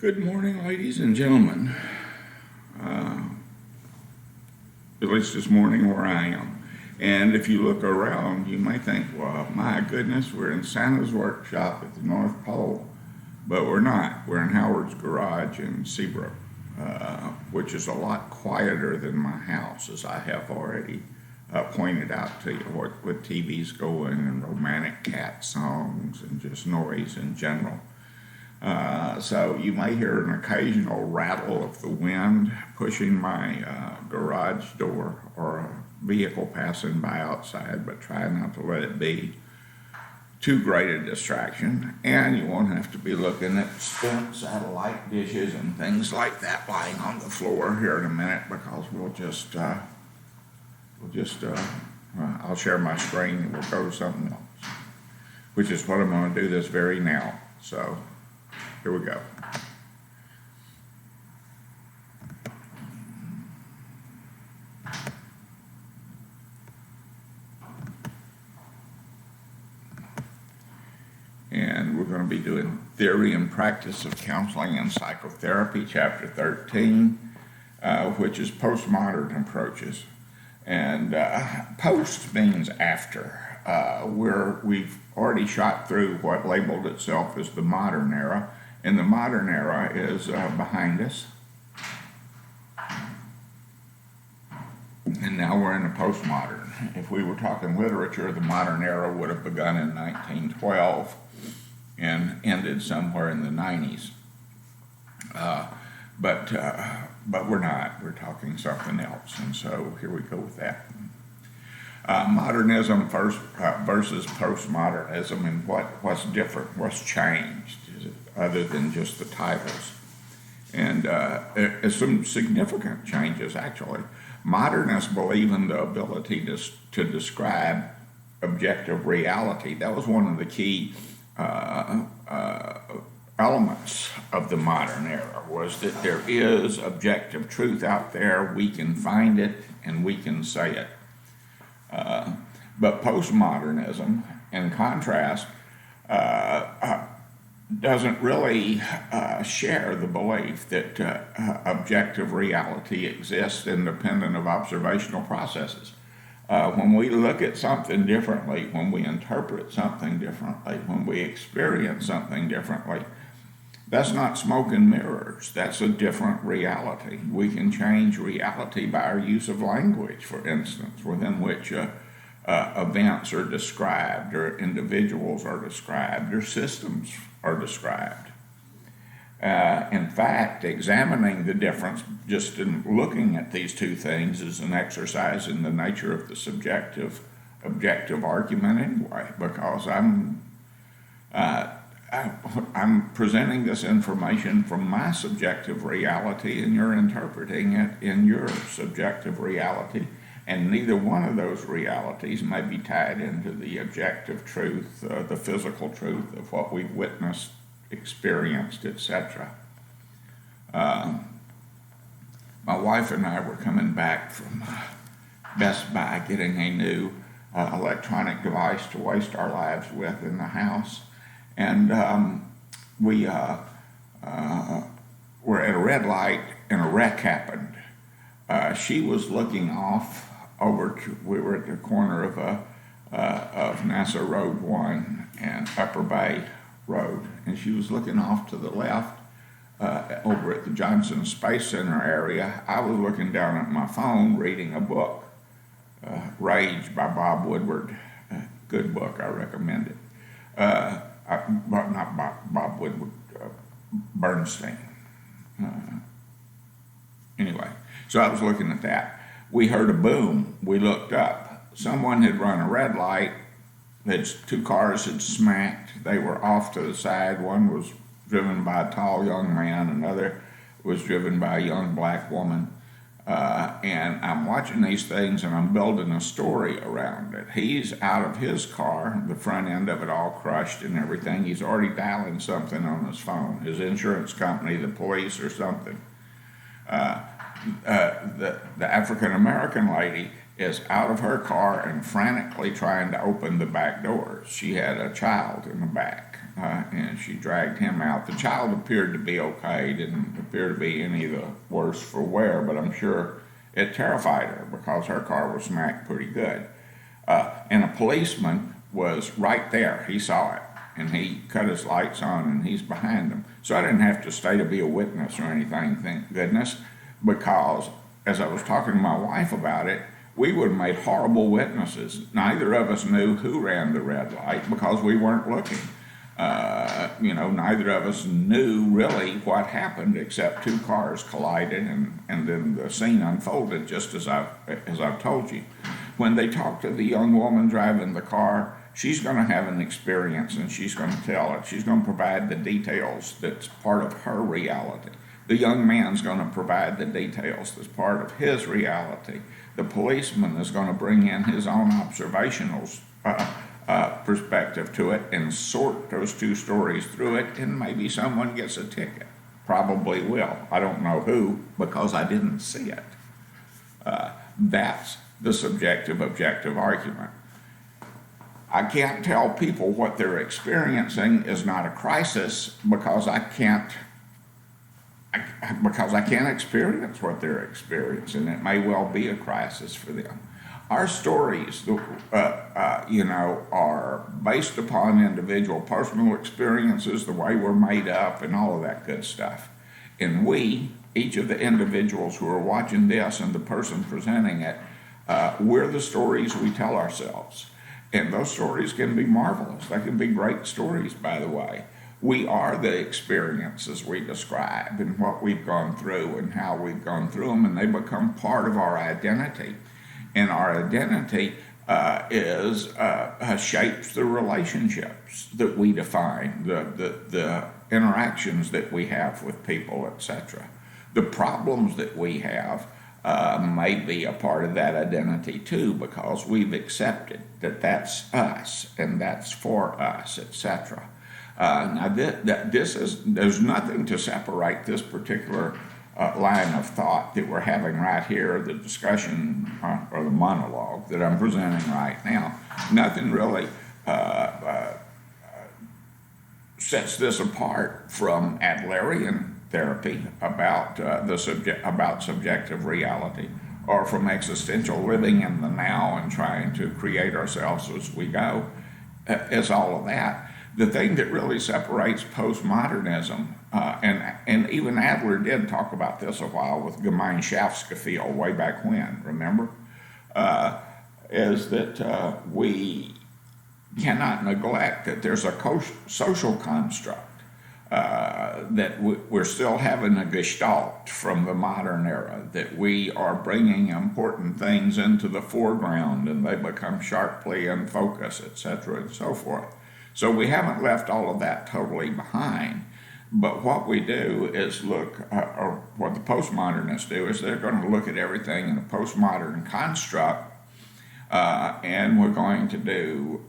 Good morning, ladies and gentlemen. At least this morning where I am. And if you look around, you may think, well, my goodness, we're in Santa's workshop at the North Pole. But we're not. We're in Howard's garage in Seabrook, which is a lot quieter than my house, as I have already pointed out to you, with TVs going and romantic cat songs and just noise in general. So you may hear an occasional rattle of the wind pushing my garage door or a vehicle passing by outside, but try not to let it be too great a distraction. And you won't have to be looking at spent satellite dishes and things like that lying on the floor here in a minute, because I'll share my screen and we'll go to something else, which is what I'm going to do this very now. So here we go. And we're going to be doing Theory and Practice of Counseling and Psychotherapy, Chapter 13, which is Postmodern Approaches. And post means after. We've already shot through what labeled itself as the modern era, and the modern era is behind us. And now we're in the postmodern. If we were talking literature, the modern era would have begun in 1912 and ended somewhere in the 90s. But we're not. We're talking something else, and so here we go with that. Modernism first versus postmodernism, and what's different, what's changed, other than just the titles. And there's some significant changes, actually. Modernists believe in the ability to describe objective reality. That was one of the key elements of the modern era, was that there is objective truth out there. We can find it and we can say it. But postmodernism, in contrast, doesn't really share the belief that objective reality exists independent of observational processes. When we look at something differently, when we interpret something differently, when we experience something differently, that's not smoke and mirrors. That's a different reality. We can change reality by our use of language, for instance, within which events are described, or individuals are described, or systems are described. In fact, examining the difference just in looking at these two things is an exercise in the nature of the objective argument anyway, because I'm presenting this information from my subjective reality, and you're interpreting it in your subjective reality, and neither one of those realities may be tied into the objective truth, the physical truth of what we've witnessed, experienced, etc. My wife and I were coming back from Best Buy getting a new electronic device to waste our lives with in the house. And we were at a red light and a wreck happened. She was looking off we were at the corner of NASA Road 1 and Upper Bay Road, and she was looking off to the left over at the Johnson Space Center area. I was looking down at my phone reading a book, Rage by Bob Woodward. Good book, I recommend it. Not Bob Woodward, Bernstein. Anyway, so I was looking at that. We heard a boom. We looked up. Someone had run a red light. Two cars had smacked. They were off to the side. One was driven by a tall young man. Another was driven by a young black woman. And I'm watching these things, and I'm building a story around it. He's out of his car, the front end of it all crushed and everything. He's already dialing something on his phone, his insurance company, the police, or something. The African-American lady is out of her car and frantically trying to open the back doors. She had a child in the back, and she dragged him out. The child appeared to be okay, didn't appear to be any the worse for wear, but I'm sure it terrified her because her car was smacked pretty good. And a policeman was right there. He saw it, and he cut his lights on, and he's behind him. So I didn't have to stay to be a witness or anything, thank goodness, because as I was talking to my wife about it, we would have made horrible witnesses. Neither of us knew who ran the red light because we weren't looking. Neither of us knew really what happened except two cars collided, and then the scene unfolded just as I've told you. When they talk to the young woman driving the car, she's going to have an experience, and she's going to tell it. She's going to provide the details that's part of her reality. The young man's going to provide the details that's part of his reality. The policeman is going to bring in his own observational perspective to it and sort those two stories through it, and maybe someone gets a ticket. Probably will. I don't know who, because I didn't see it. That's the subjective-objective argument. I can't tell people what they're experiencing is not a crisis because I can't experience what they're experiencing. It may well be a crisis for them. Our stories, are based upon individual personal experiences, the way we're made up, and all of that good stuff. And we, each of the individuals who are watching this and the person presenting it, we're the stories we tell ourselves. And those stories can be marvelous. They can be great stories, by the way. We are the experiences we describe and what we've gone through and how we've gone through them, and they become part of our identity. And our identity shapes the relationships that we define, the interactions that we have with people, etc. The problems that we have may be a part of that identity too, because we've accepted that that's us and that's for us, etc. Now, there's nothing to separate this particular line of thought that we're having right here, the discussion or the monologue that I'm presenting right now. Nothing really sets this apart from Adlerian therapy about subjective reality, or from existential living in the now and trying to create ourselves as we go. It's all of that. The thing that really separates postmodernism, and even Adler did talk about this a while with Gemeinschaftsgefühl way back when, remember? Is that we cannot neglect that there's a social construct, that we're still having a gestalt from the modern era, that we are bringing important things into the foreground and they become sharply in focus, etc., and so forth. So we haven't left all of that totally behind, but what we do is look, or what the postmodernists do is they're going to look at everything in a postmodern construct, and we're going to do,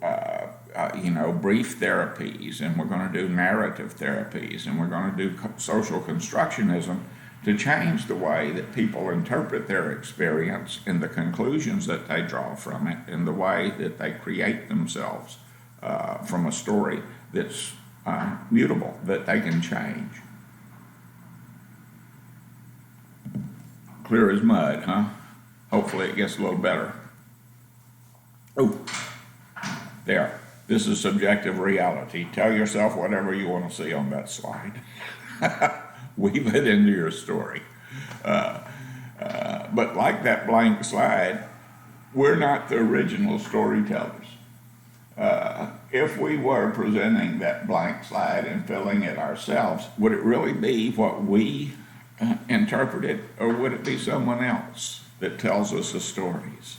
brief therapies, and we're going to do narrative therapies, and we're going to do social constructionism to change the way that people interpret their experience and the conclusions that they draw from it and the way that they create themselves from a story that's mutable, that they can change. Clear as mud, huh? Hopefully it gets a little better. Oh, there. This is subjective reality. Tell yourself whatever you want to see on that slide. Weave it into your story. But like that blank slide, we're not the original storytellers. If we were presenting that blank slide and filling it ourselves, would it really be what we interpreted, or would it be someone else that tells us the stories?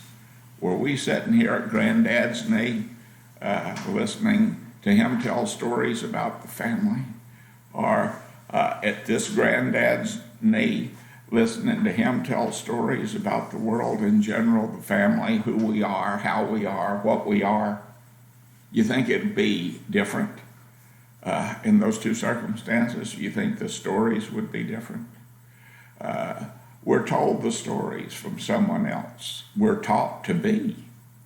Were we sitting here at Granddad's knee, listening to him tell stories about the family? Or at this Granddad's knee, listening to him tell stories about the world in general, the family, who we are, how we are, what we are? You think it'd be different in those two circumstances? You think the stories would be different? We're told the stories from someone else. We're taught to be.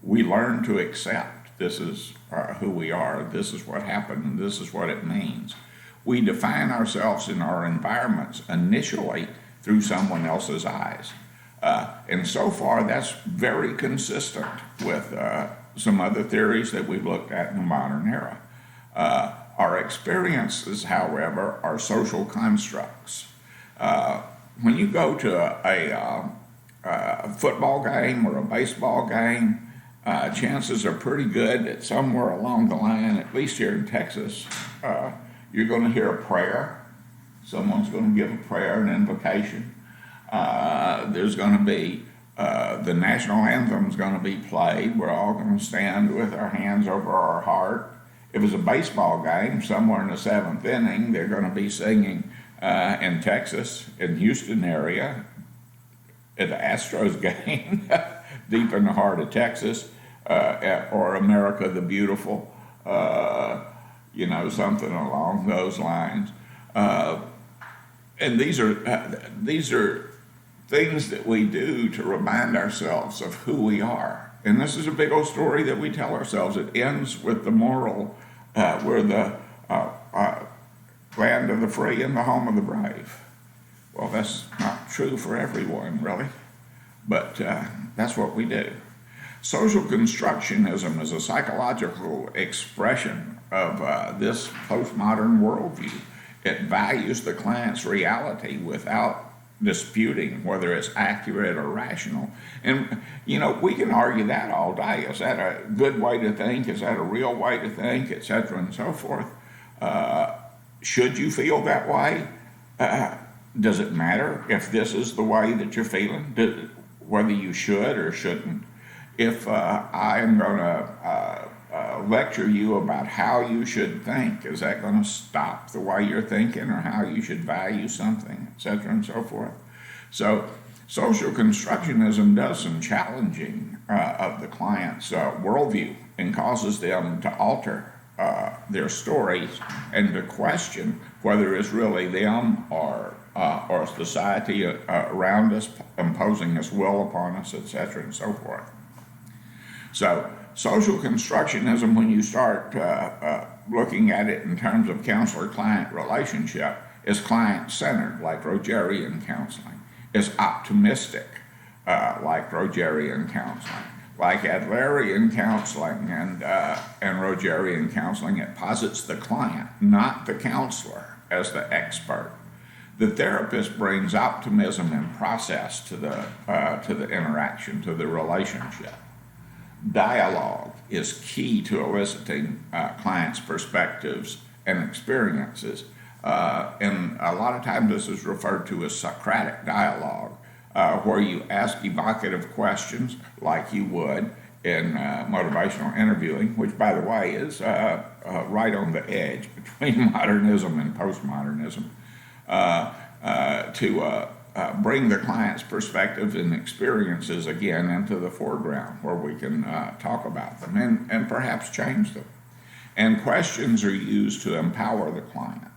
We learn to accept this is who we are, this is what happened, and this is what it means. We define ourselves in our environments initially through someone else's eyes. And so far, that's very consistent with some other theories that we've looked at in the modern era. Our experiences, however, are social constructs. When you go to a football game or a baseball game, chances are pretty good that somewhere along the line, at least here in Texas, you're going to hear a prayer. Someone's going to give a prayer, an invocation. There's going to be the national anthem's going to be played. We're all going to stand with our hands over our heart. If it's a baseball game, somewhere in the seventh inning, they're going to be singing in Texas, in Houston area, at the Astros game, deep in the heart of Texas, or America the Beautiful, something along those lines. And these are things that we do to remind ourselves of who we are. And this is a big old story that we tell ourselves. It ends with the moral, we're the land of the free and the home of the brave. Well, that's not true for everyone, really, but that's what we do. Social constructionism is a psychological expression of this postmodern worldview. It values the client's reality without disputing whether it's accurate or rational. And, we can argue that all day. Is that a good way to think? Is that a real way to think? Et cetera and so forth. Should you feel that way? Does it matter if this is the way that you're feeling? Whether you should or shouldn't? If I am going to lecture you about how you should think, is that going to stop the way you're thinking or how you should value something, et cetera and so forth? So social constructionism does some challenging of the client's worldview and causes them to alter their stories and to question whether it's really them or society around us imposing its will upon us, et cetera and so forth. So social constructionism, when you start looking at it in terms of counselor-client relationship, is client-centered, like Rogerian counseling, is optimistic, like Rogerian counseling, like Adlerian counseling and Rogerian counseling. It posits the client, not the counselor, as the expert. The therapist brings optimism and process to the interaction, to the relationship. Dialogue is key to eliciting clients' perspectives and experiences. And a lot of times this is referred to as Socratic dialogue, where you ask evocative questions like you would in motivational interviewing, which, by the way, is right on the edge between modernism and postmodernism, to bring the client's perspectives and experiences again into the foreground where we can talk about them and perhaps change them. And questions are used to empower the client.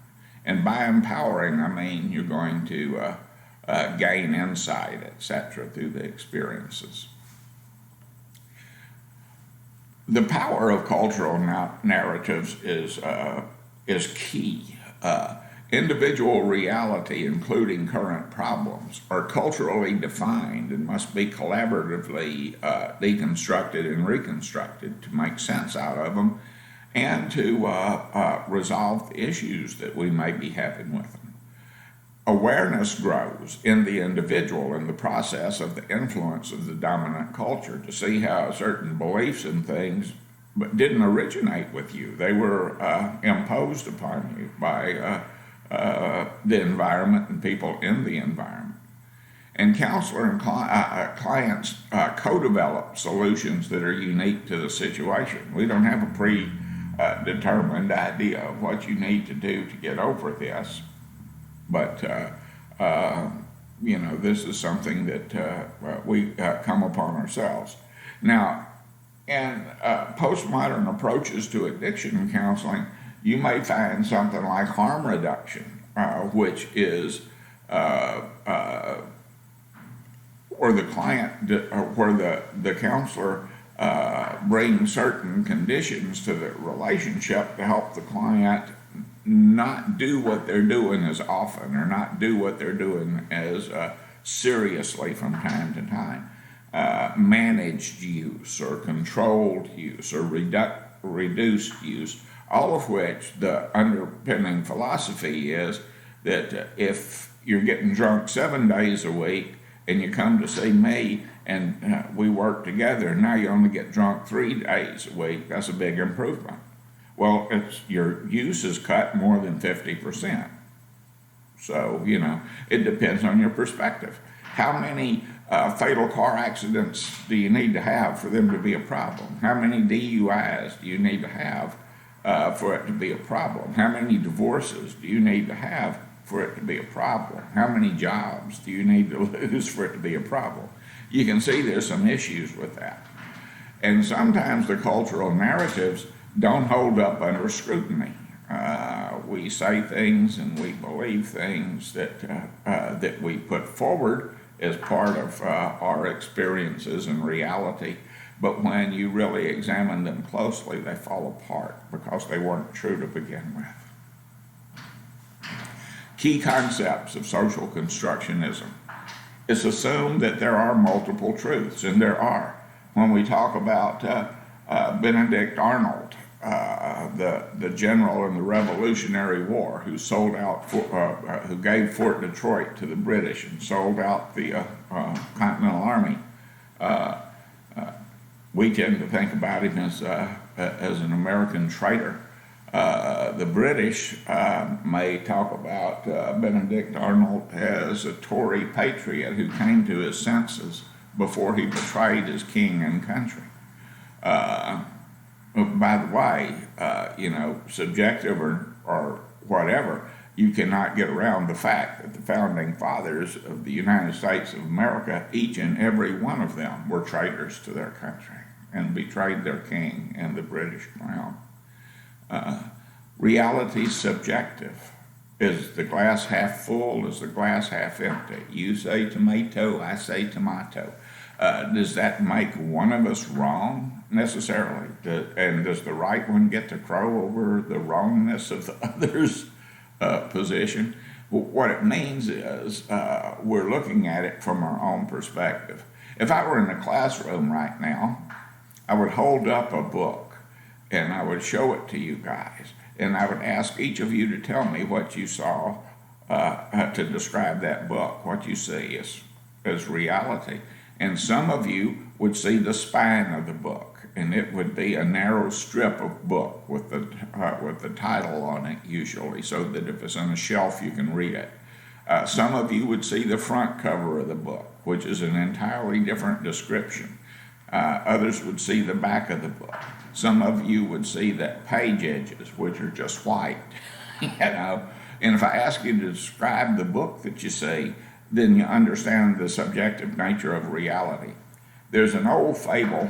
And by empowering, I mean you're going to gain insight, etc., through the experiences. The power of cultural narratives is key. Individual reality, including current problems, are culturally defined and must be collaboratively deconstructed and reconstructed to make sense out of them and to resolve the issues that we may be having with them. Awareness grows in the individual in the process of the influence of the dominant culture to see how certain beliefs and things didn't originate with you. They were imposed upon you by the environment and people in the environment. And counselor and clients co-develop solutions that are unique to the situation. We don't have a predetermined idea of what you need to do to get over this, but this is something that we come upon ourselves. Now, in postmodern approaches to addiction counseling, you may find something like harm reduction, which is or the client, or where the counselor brings certain conditions to the relationship to help the client not do what they're doing as often, or not do what they're doing as seriously from time to time. Managed use or controlled use or reduced use, all of which the underpinning philosophy is that if you're getting drunk 7 days a week and you come to see me and we work together, and now you only get drunk 3 days a week, that's a big improvement. Well, your use is cut more than 50%. So, it depends on your perspective. How many fatal car accidents do you need to have for them to be a problem? How many DUIs do you need to have for it to be a problem? How many divorces do you need to have for it to be a problem? How many jobs do you need to lose for it to be a problem? You can see there's some issues with that. And sometimes the cultural narratives don't hold up under scrutiny. We say things and we believe things that we put forward as part of our experiences and reality, but when you really examine them closely, they fall apart because they weren't true to begin with. Key concepts of social constructionism. It's assumed that there are multiple truths, and there are. When we talk about Benedict Arnold, the general in the Revolutionary War who sold out, who gave Fort Detroit to the British and sold out the Continental Army, we tend to think about him as an American traitor. The British may talk about Benedict Arnold as a Tory patriot who came to his senses before he betrayed his king and country. By the way, subjective or whatever, you cannot get around the fact that the founding fathers of the United States of America, each and every one of them, were traitors to their country and betrayed their king and the British crown. Reality subjective. Is the glass half full? Is the glass half empty? You say tomato, I say tomato. Does that make one of us wrong necessarily? And does the right one get to crow over the wrongness of the other's position? Well, what it means is we're looking at it from our own perspective. If I were in a classroom right now, I would hold up a book and I would show it to you guys, and I would ask each of you to tell me what you saw to describe that book, what you see as reality. And some of you would see the spine of the book, and it would be a narrow strip of book with the title on it usually, so that if it's on a shelf you can read it. Some of you would see the front cover of the book, which is an entirely different description. Others would see the back of the book. Some of you would see the page edges, which are just white, And if I ask you to describe the book that you see, then you understand the subjective nature of reality. There's an old fable,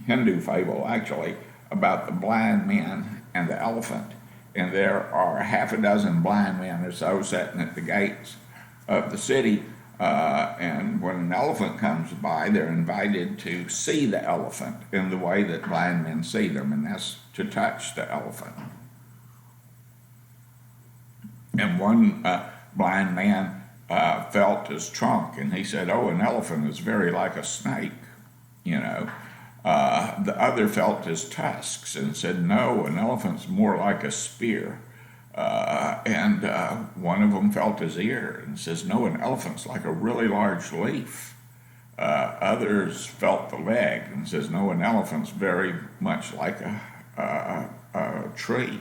Hindu fable actually, about the blind man and the elephant. And there are half a dozen blind men or so sitting at the gates of the city. And when an elephant comes by, they're invited to see the elephant in the way that blind men see them, and that's to touch the elephant. And one blind man felt his trunk, and he said, "Oh, an elephant is very like a snake, The other felt his tusks and said, "No, an elephant's more like a spear." And one of them felt his ear and says, "No, an elephant's like a really large leaf." Others felt the leg and says, "No, an elephant's very much like a tree."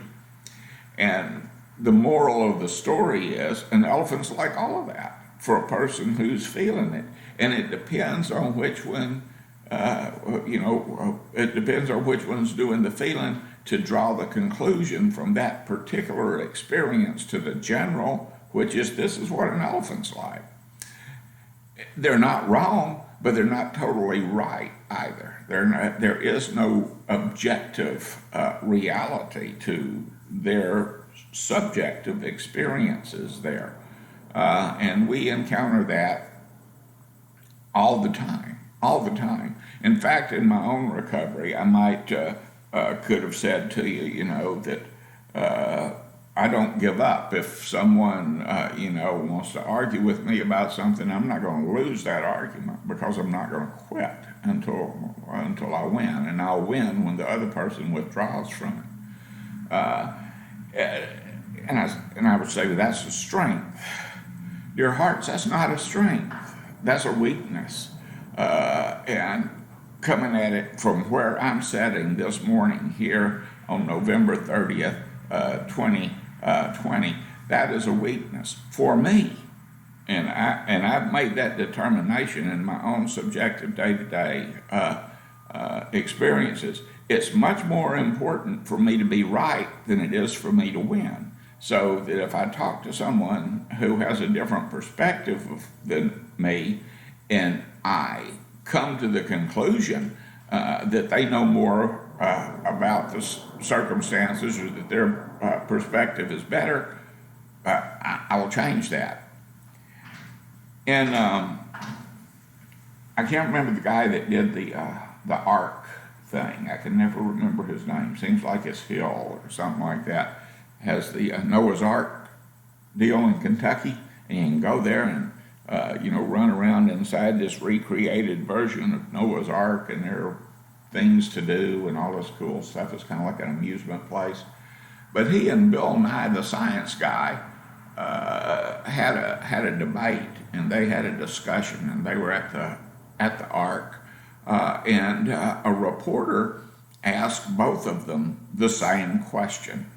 And the moral of the story is an elephant's like all of that for a person who's feeling it. And it depends on which one, it depends on which one's doing the feeling to draw the conclusion from that particular experience to the general, which is this is what an elephant's like. They're not wrong, but they're not totally right either. There is no objective reality to their subjective experiences there. And we encounter that all the time, all the time. In fact, in my own recovery, I might could have said to you, that I don't give up. If someone, wants to argue with me about something, I'm not going to lose that argument because I'm not going to quit until I win, and I'll win when the other person withdraws from it. And I would say that's a strength. Dear hearts, that's not a strength. That's a weakness. And coming at it from where I'm sitting this morning here on November 30th, 2020, that is a weakness for me. And I've made that determination in my own subjective day-to-day experiences. It's much more important for me to be right than it is for me to win. So that if I talk to someone who has a different perspective than me, and I come to the conclusion that they know more about the circumstances, or that their perspective is better, I will change that. And I can't remember the guy that did the Ark thing. I can never remember his name. Seems like it's Hill or something like that. Has the Noah's Ark deal in Kentucky, and you can go there and run around inside this recreated version of Noah's Ark, and there are things to do and all this cool stuff. It's kind of like an amusement place. But he and Bill Nye, the science guy, had a debate, and they had a discussion, and they were at the Ark, and a reporter asked both of them the same question.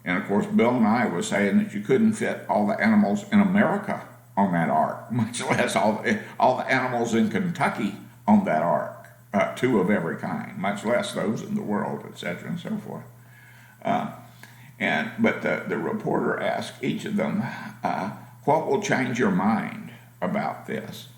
And of course, Bill Nye was saying that you couldn't fit all the animals in America on that Ark, much less all the animals in Kentucky on that Ark, two of every kind, much less those in the world, etc., and so forth. But the reporter asked each of them, what will change your mind about this?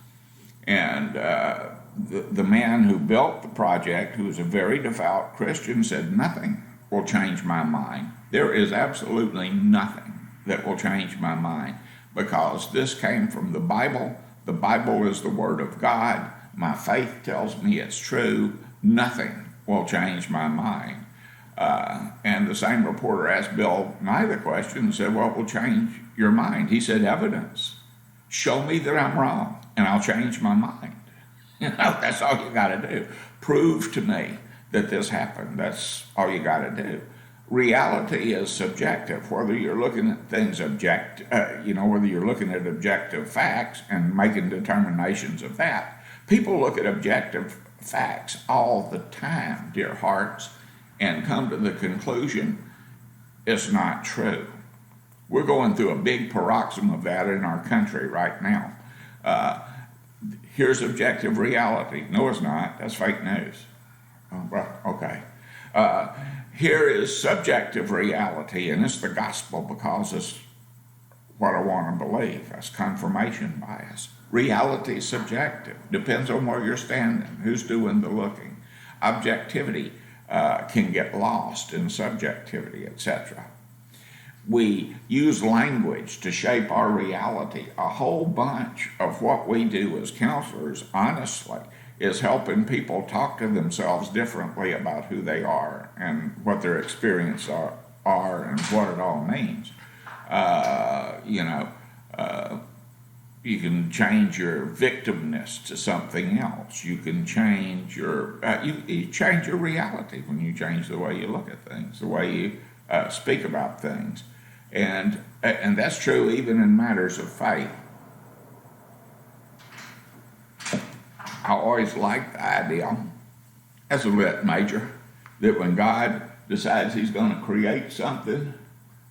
And the man who built the project, who was a very devout Christian, said, nothing will change my mind. There is absolutely nothing that will change my mind, because this came from the Bible. The Bible is the Word of God. My faith tells me it's true. Nothing will change my mind. And the same reporter asked Bill Nye the question and said, what will change your mind? He said, evidence. Show me that I'm wrong, and I'll change my mind. That's all you got to do. Prove to me that this happened. That's all you got to do. Reality is subjective. Whether you're looking at things whether you're looking at objective facts and making determinations of that. People look at objective facts all the time, dear hearts, and come to the conclusion it's not true. We're going through a big paroxysm of that in our country right now. Here's objective reality. No, it's not. That's fake news. Oh, well, okay. Here is subjective reality, and it's the gospel because it's what I want to believe. That's confirmation bias. Reality is subjective. Depends on where you're standing, who's doing the looking. Objectivity can get lost in subjectivity, etc. We use language to shape our reality. A whole bunch of what we do as counselors, honestly, is helping people talk to themselves differently about who they are and what their experiences are and what it all means. You can change your victimness to something else. You can change you change your reality when you change the way you look at things, the way you speak about things. And that's true even in matters of faith. I always liked the idea, as a lit major, that when God decides he's going to create something,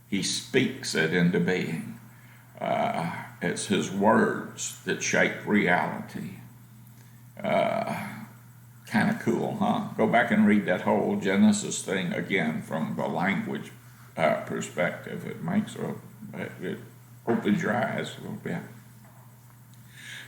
he speaks it into being. It's his words that shape reality. Kind of cool, huh? Go back and read that whole Genesis thing again from the language perspective. It opens your eyes a little bit.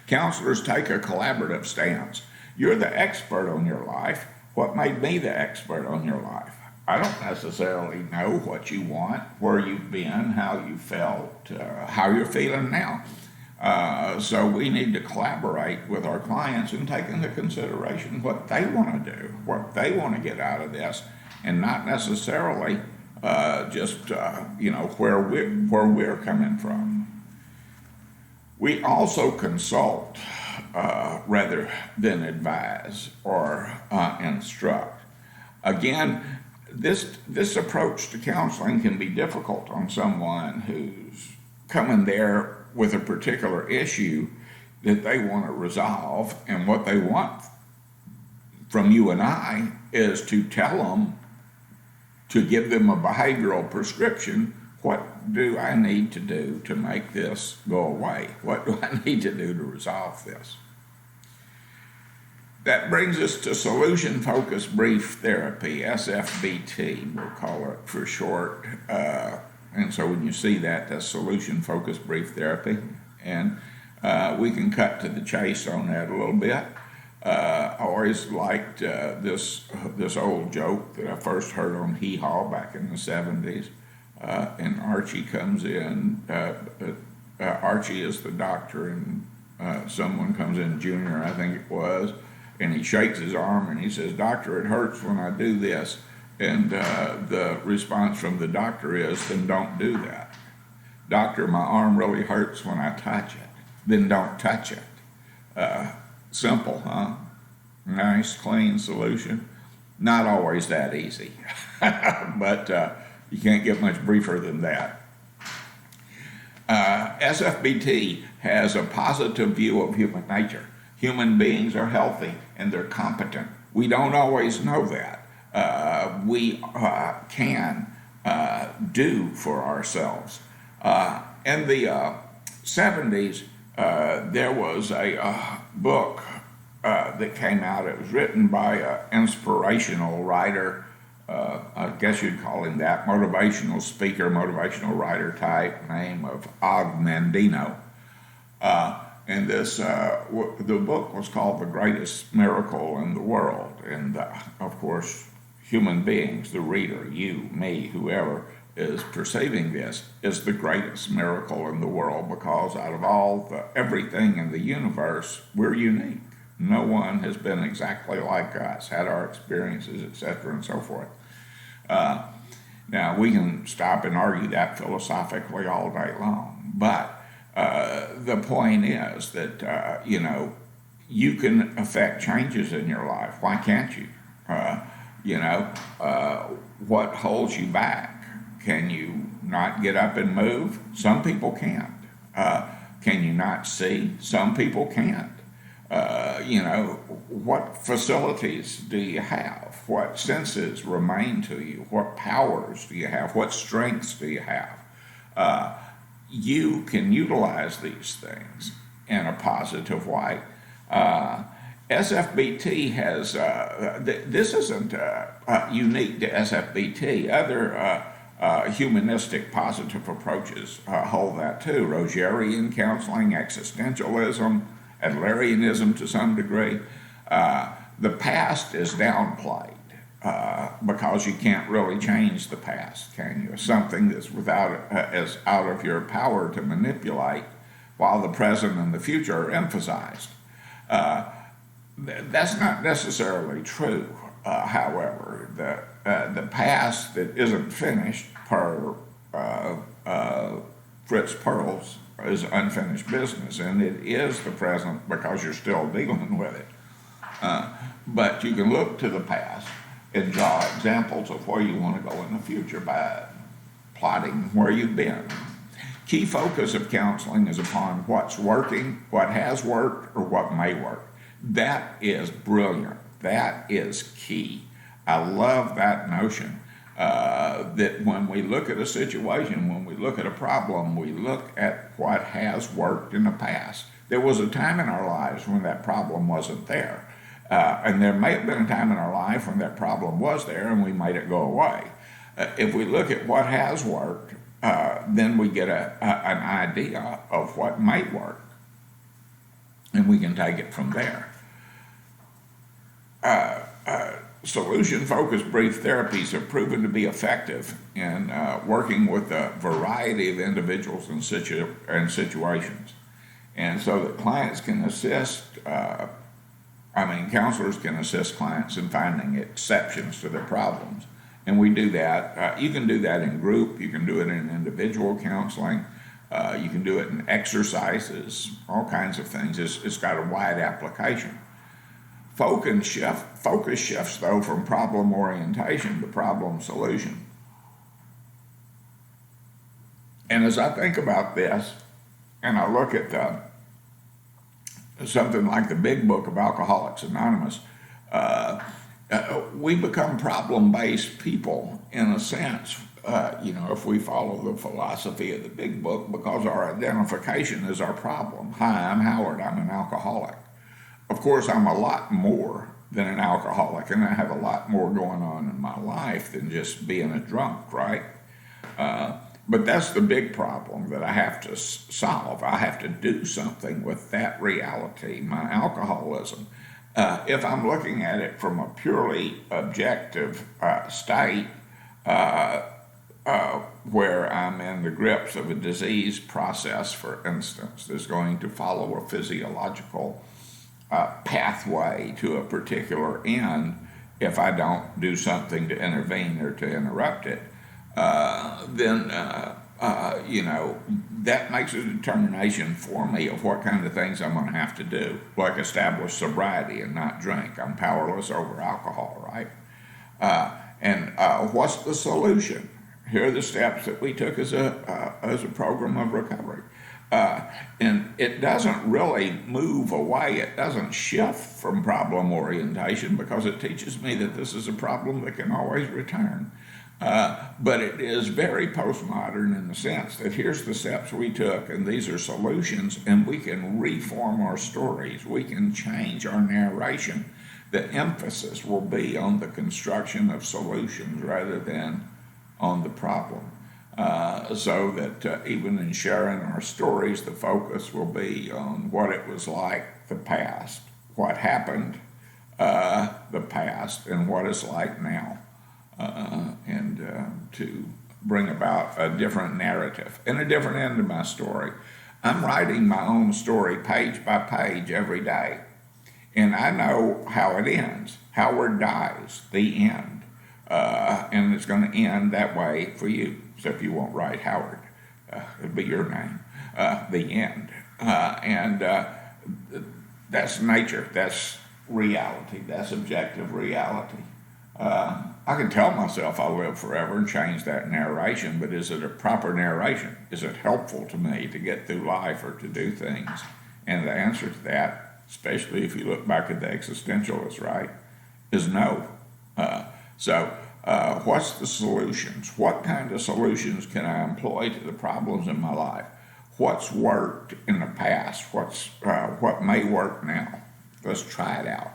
Counselors take a collaborative stance. You're the expert on your life. What made me the expert on your life? I don't necessarily know what you want, where you've been, how you felt, how you're feeling now. So we need to collaborate with our clients and take into consideration what they want to do, what they want to get out of this, and not necessarily just where we're coming from. We also consult rather than advise or instruct. Again, this approach to counseling can be difficult on someone who's coming there with a particular issue that they want to resolve, and what they want from you and I is to tell them, to give them a behavioral prescription. What do I need to do to make this go away? What do I need to do to resolve this? That brings us to solution-focused brief therapy, SFBT, we'll call it for short. And so when you see that, that's solution-focused brief therapy. And we can cut to the chase on that a little bit. I always liked this old joke that I first heard on Hee Haw back in the 70s. And Archie comes in. Archie is the doctor, and someone comes in, Junior, I think it was, and he shakes his arm and he says, "Doctor, it hurts when I do this." And the response from the doctor is, "Then don't do that." "Doctor, my arm really hurts when I touch it." "Then don't touch it." Simple, huh? Nice, clean solution. Not always that easy, but you can't get much briefer than that. SFBT has a positive view of human nature. Human beings are healthy and they're competent. We don't always know that. We can do for ourselves. In the 70s, there was a book that came out. It was written by an inspirational writer. I guess you'd call him that, motivational speaker, motivational writer type, name of Og Mandino. And the book was called The Greatest Miracle in the World. And of course, human beings, the reader, you, me, whoever is perceiving this, is the greatest miracle in the world, because out of everything in the universe, we're unique. No one has been exactly like us, had our experiences, etc., and so forth. Now, we can stop and argue that philosophically all day long, but the point is that, you can affect changes in your life. Why can't you? What holds you back? Can you not get up and move? Some people can't. Can you not see? Some people can't. What facilities do you have? What senses remain to you? What powers do you have? What strengths do you have? You can utilize these things in a positive way. SFBT has, this isn't unique to SFBT. Other humanistic positive approaches hold that too. Rogerian counseling, existentialism, Adlerianism to some degree. The past is downplayed because you can't really change the past, can you? Something that's is out of your power to manipulate, while the present and the future are emphasized. That's not necessarily true. However, the past that isn't finished, per Fritz Perls, is unfinished business, and it is the present because you're still dealing with it. But you can look to the past and draw examples of where you want to go in the future by plotting where you've been. Key focus of counseling is upon what's working, what has worked, or what may work. That is brilliant. That is key. I love that notion that when we look at a situation, when we look at a problem, we look at what has worked in the past. There was a time in our lives when that problem wasn't there. And there may have been a time in our life when that problem was there and we made it go away. If we look at what has worked, then we get an idea of what might work, and we can take it from there. Solution-focused brief therapies have proven to be effective in working with a variety of individuals and situations. And so that clients can assist, counselors can assist clients in finding exceptions to their problems. And we do that. You can do that in group. You can do it in individual counseling. You can do it in exercises, all kinds of things. It's got a wide application. Focus shifts, though, from problem orientation to problem solution. And as I think about this, and I look at something like the big book of Alcoholics Anonymous, we become problem-based people in a sense, if we follow the philosophy of the big book, because our identification is our problem. Hi, I'm Howard, I'm an alcoholic. Of course, I'm a lot more than an alcoholic, and I have a lot more going on in my life than just being a drunk, right? But that's the big problem that I have to solve. I have to do something with that reality, my alcoholism. If I'm looking at it from a purely objective state, where I'm in the grips of a disease process, for instance, that's going to follow a physiological pathway to a particular end, if I don't do something to intervene or to interrupt it, then that makes a determination for me of what kind of things I'm going to have to do, like establish sobriety and not drink. I'm powerless over alcohol, right? And what's the solution? Here are the steps that we took as a program of recovery. And it doesn't really move away. It doesn't shift from problem orientation, because it teaches me that this is a problem that can always return. But it is very postmodern in the sense that here's the steps we took, and these are solutions, and we can reform our stories. We can change our narration. The emphasis will be on the construction of solutions rather than on the problem. So that even in sharing our stories, the focus will be on what it was like the past, what happened the past, and what it's like now. And to bring about a different narrative and a different end to my story. I'm writing my own story page by page every day, and I know how it ends. Howard dies, the end. And it's going to end that way for you, except you won't write Howard. It'll be your name, the end. And that's nature, that's reality, that's objective reality. I can tell myself I'll live forever and change that narration, but is it a proper narration? Is it helpful to me to get through life or to do things? And the answer to that, especially if you look back at the existentialists, right, is no. So what's the solutions? What kind of solutions can I employ to the problems in my life? What's worked in the past? What may work now? Let's try it out.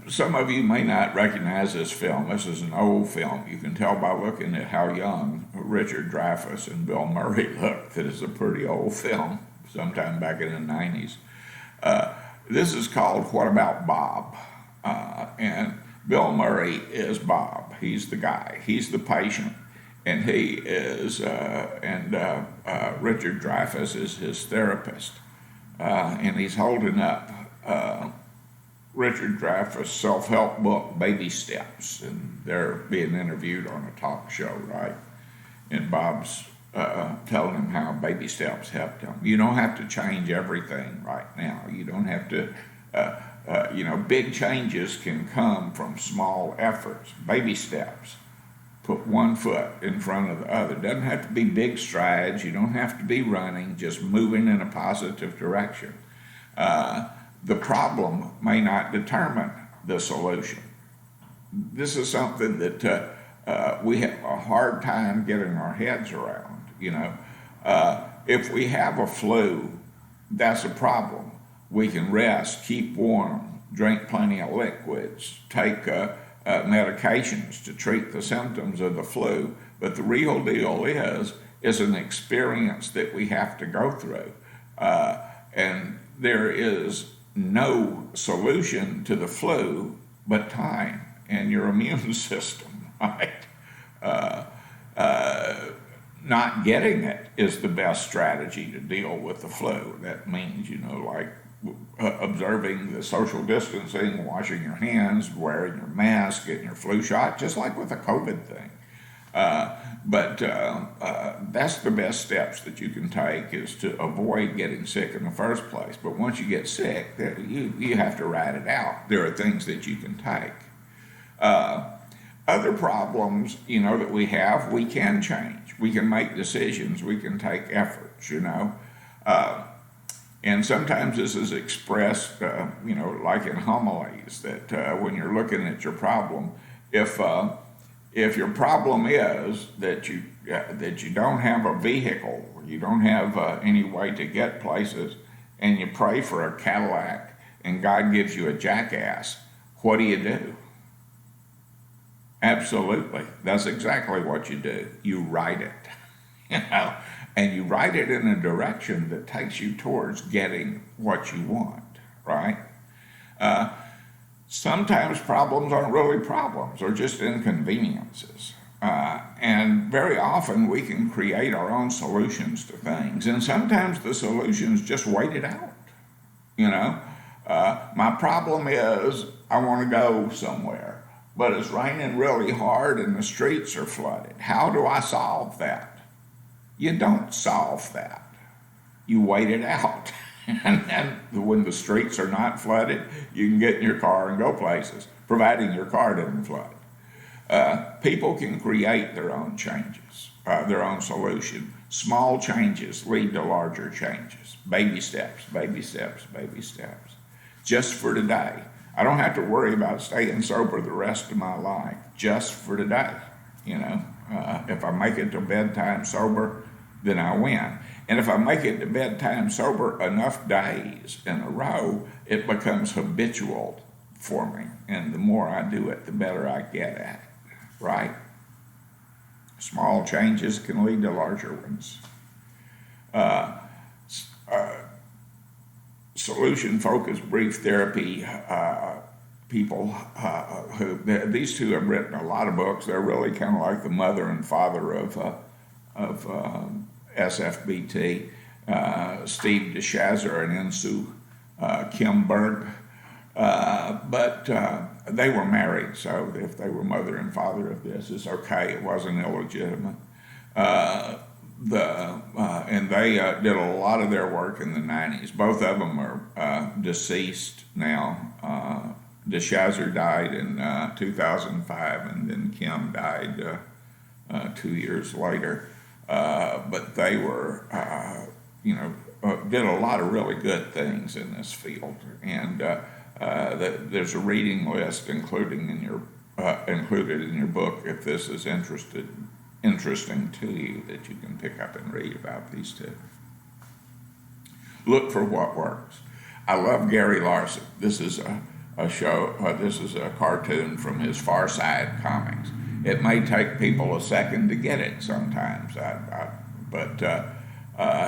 Some of you may not recognize this film. This is an old film. You can tell by looking at how young Richard Dreyfuss and Bill Murray look that it's a pretty old film, sometime back in the 90s. This is called What About Bob? And Bill Murray is Bob. He's the guy. He's the patient. And he is, Richard Dreyfuss is his therapist. And he's holding up Richard Dreyfuss' self-help book, Baby Steps, and they're being interviewed on a talk show, right? And Bob's telling him how baby steps helped him. You don't have to change everything right now. You don't have to, big changes can come from small efforts, baby steps. Put one foot in front of the other. Doesn't have to be big strides. You don't have to be running, just moving in a positive direction. The problem may not determine the solution. This is something that we have a hard time getting our heads around. If we have a flu, that's a problem. We can rest, keep warm, drink plenty of liquids, take medications to treat the symptoms of the flu. But the real deal is an experience that we have to go through. And there is no solution to the flu but time and your immune system, right? not getting it is the best strategy to deal with the flu. That means, like observing the social distancing, washing your hands, wearing your mask, getting your flu shot, just like with the COVID thing. But that's the best steps that you can take, is to avoid getting sick in the first place. But once you get sick, you have to ride it out. There are things that you can take. Other problems, that we have, we can change. We can make decisions. We can take efforts, And sometimes this is expressed, like in homilies, that when you're looking at your problem, if your problem is that you don't have a vehicle, or you don't have any way to get places, and you pray for a Cadillac, and God gives you a jackass, what do? Absolutely, that's exactly what you do. You ride it, and you ride it in a direction that takes you towards getting what you want, right? Sometimes problems aren't really problems, they're just inconveniences. And very often we can create our own solutions to things, and sometimes the solutions just wait it out. My problem is I want to go somewhere, but it's raining really hard and the streets are flooded. How do I solve that? You don't solve that. You wait it out. And then when the streets are not flooded, you can get in your car and go places, providing your car doesn't flood. People can create their own changes, their own solution. Small changes lead to larger changes. Baby steps, baby steps, baby steps. Just for today. I don't have to worry about staying sober the rest of my life, just for today. If I make it to bedtime sober, then I win. And if I make it to bedtime sober enough days in a row, it becomes habitual for me. And the more I do it, the better I get at it, right? Small changes can lead to larger ones. Solution-focused brief therapy people these two have written a lot of books. They're really kind of like the mother and father of SFBT. Steve DeShazer and Insoo Kim Berg. But they were married, so if they were mother and father of this, it's okay. It wasn't illegitimate. And they did a lot of their work in the 90s. Both of them are deceased now. DeShazer died in 2005, and then Kim died 2 years later. But they were, did a lot of really good things in this field. And there's a reading list included in your book, if this is interesting to you, that you can pick up and read about these two. Look for what works. I love Gary Larson. This is a show. This is a cartoon from his Far Side comics. It may take people a second to get it sometimes, but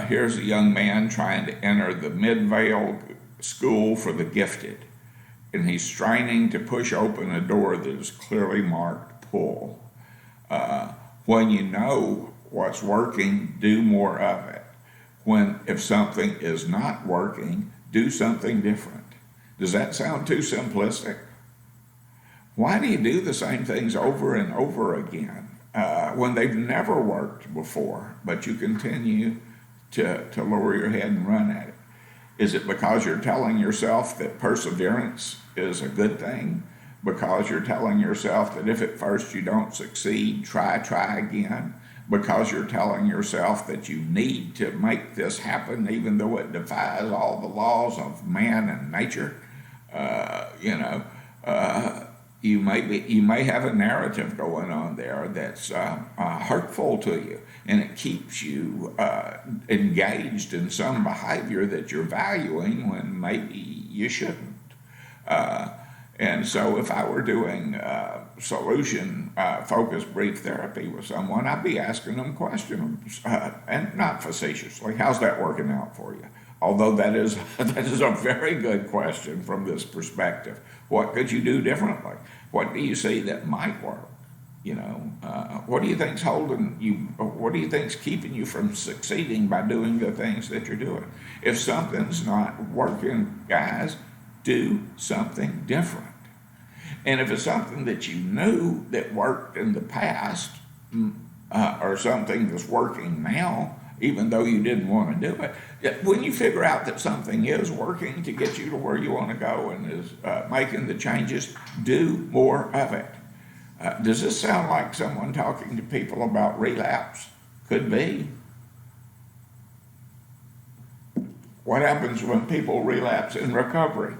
here's a young man trying to enter the Midvale School for the Gifted, and he's straining to push open a door that is clearly marked pull. When you know what's working, do more of it. If something is not working, do something different. Does that sound too simplistic? Why do you do the same things over and over again when they've never worked before, but you continue to lower your head and run at it? Is it because you're telling yourself that perseverance is a good thing? Because you're telling yourself that if at first you don't succeed, try again? Because you're telling yourself that you need to make this happen even though it defies all the laws of man and nature? You may have a narrative going on there that's hurtful to you, and it keeps you engaged in some behavior that you're valuing when maybe you shouldn't. And so if I were doing solution-focused brief therapy with someone, I'd be asking them questions, and not facetiously, how's that working out for you? Although that is a very good question from this perspective. What could you do differently? What do you see that might work? What do you think's holding you? What do you think's keeping you from succeeding by doing the things that you're doing? If something's not working, guys, do something different. And if it's something that you knew that worked in the past, or something that's working now, even though you didn't want to do it, when you figure out that something is working to get you to where you want to go and is making the changes, do more of it. Does this sound like someone talking to people about relapse? Could be. What happens when people relapse in recovery?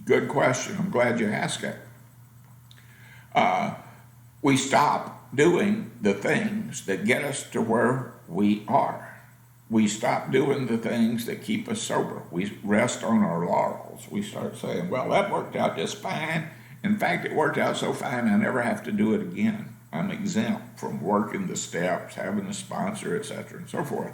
Good question. I'm glad you asked it. We stop doing the things that get us to where we are. We stop doing the things that keep us sober. We rest on our laurels. We start saying, well, that worked out just fine. In fact, it worked out so fine I never have to do it again. I'm exempt from working the steps, having a sponsor, etc., and so forth.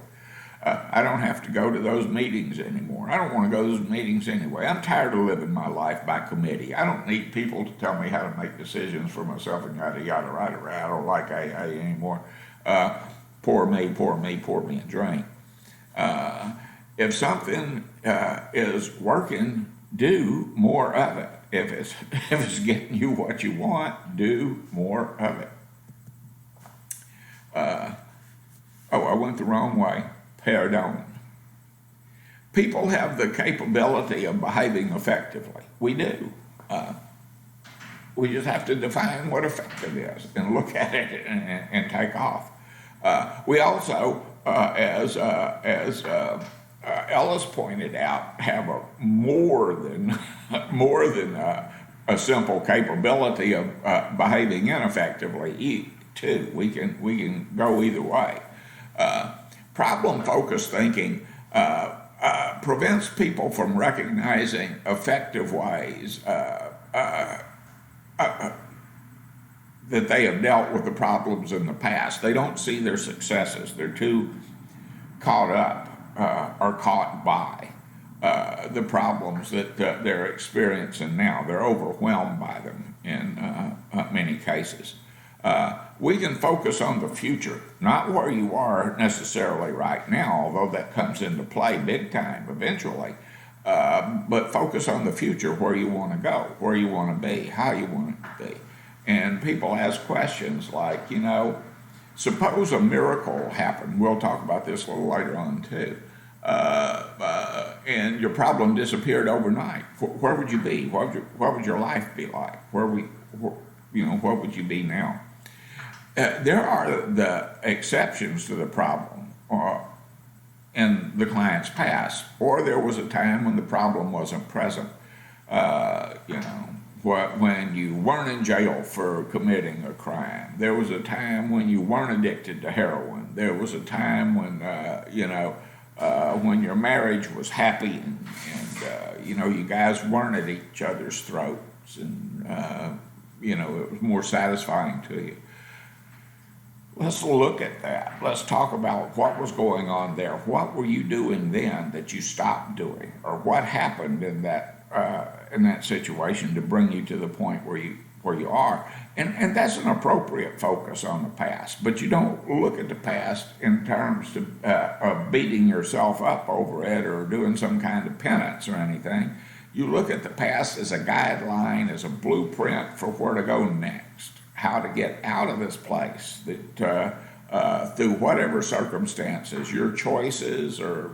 I don't have to go to those meetings anymore. I don't want to go to those meetings anyway. I'm tired of living my life by committee. I don't need people to tell me how to make decisions for myself and yada, yada, yada. I don't like AA anymore. Poor me, and drink. If something is working, do more of it. If it's getting you what you want, do more of it. I went the wrong way. Pardon. People have the capability of behaving effectively. We do. We just have to define what effective is and look at it and take off. We also, as Ellis pointed out, have a more than a simple capability of behaving ineffectively too. We can go either way. Problem-focused thinking prevents people from recognizing effective ways that they have dealt with the problems in the past. They don't see their successes. They're too caught up or caught by the problems that they're experiencing now. They're overwhelmed by them in many cases. We can focus on the future, not where you are necessarily right now, although that comes into play big time eventually, but focus on the future, where you want to go, where you want to be, how you want it to be. And people ask questions like, suppose a miracle happened. We'll talk about this a little later on too. And your problem disappeared overnight. Where would you be? What would your life be like? What would you be now? There are the exceptions to the problem in the client's past, or there was a time when the problem wasn't present. When you weren't in jail for committing a crime. There was a time when you weren't addicted to heroin. There was a time when, when your marriage was happy and you guys weren't at each other's throats and, it was more satisfying to you. Let's look at that. Let's talk about what was going on there. What were you doing then that you stopped doing? Or what happened in that situation to bring you to the point where you are? And that's an appropriate focus on the past. But you don't look at the past in terms of beating yourself up over it or doing some kind of penance or anything. You look at the past as a guideline, as a blueprint for where to go next. How to get out of this place that through whatever circumstances, your choices or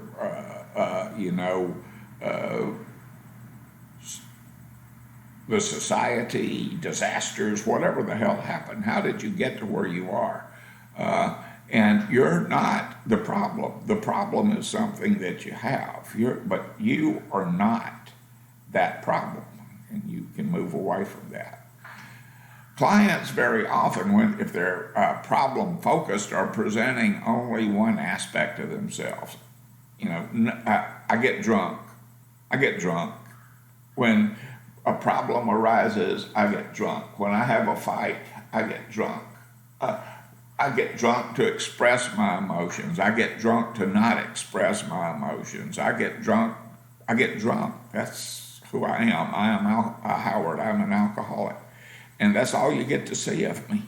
the society, disasters, whatever the hell happened. How did you get to where you are? And you're not the problem. The problem is something that you have. But you are not that problem, and you can move away from that. Clients very often, if they're problem-focused, are presenting only one aspect of themselves. I get drunk. When a problem arises, I get drunk. When I have a fight, I get drunk. I get drunk to express my emotions. I get drunk to not express my emotions. I get drunk. That's who I am. I am Howard. I'm an alcoholic. And that's all you get to see of me.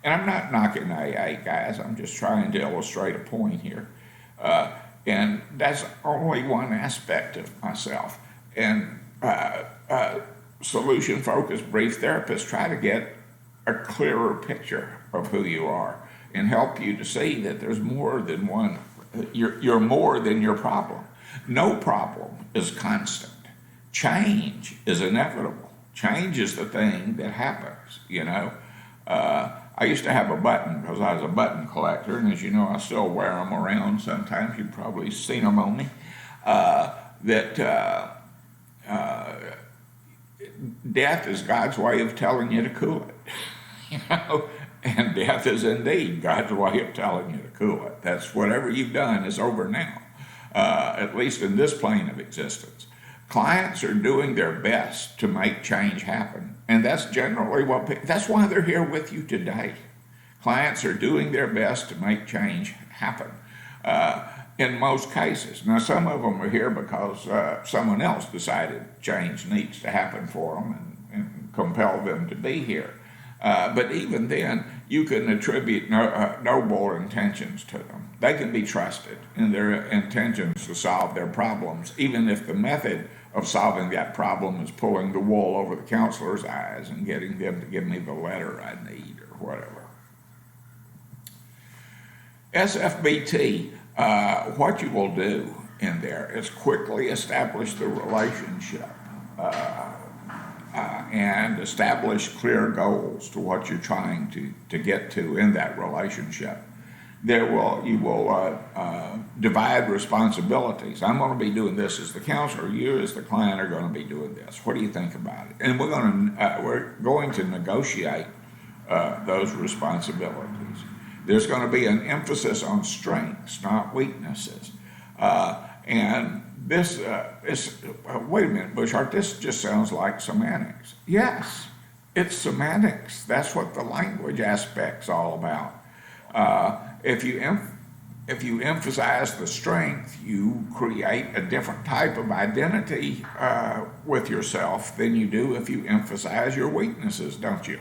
And I'm not knocking AA, guys. I'm just trying to illustrate a point here. And that's only one aspect of myself. And solution-focused brief therapists try to get a clearer picture of who you are and help you to see that there's more than one. You're more than your problem. No problem is constant. Change is inevitable. Change is the thing that happens, you know. I used to have a button because I was a button collector, and as you know, I still wear them around sometimes. You've probably seen them on me. Death is God's way of telling you to cool it, you know, and death is indeed God's way of telling you to cool it. That's whatever you've done is over now, at least in this plane of existence. Clients are doing their best to make change happen, and that's generally that's why they're here with you today. Clients are doing their best to make change happen in most cases. Now, some of them are here because someone else decided change needs to happen for them and compel them to be here. But even then, you can attribute noble intentions to them. They can be trusted in their intentions to solve their problems, even if the method of solving that problem is pulling the wool over the counselor's eyes and getting them to give me the letter I need or whatever. SFBT, what you will do in there is quickly establish the relationship and establish clear goals to what you're trying to get to in that relationship. You will divide responsibilities. I'm going to be doing this as the counselor. You as the client are going to be doing this. What do you think about it? And we're going to negotiate those responsibilities. There's going to be an emphasis on strengths, not weaknesses. And this is, wait a minute, Bushart, this just sounds like semantics. Yes, it's semantics. That's what the language aspect's all about. If you emphasize the strength, you create a different type of identity with yourself than you do if you emphasize your weaknesses, don't you?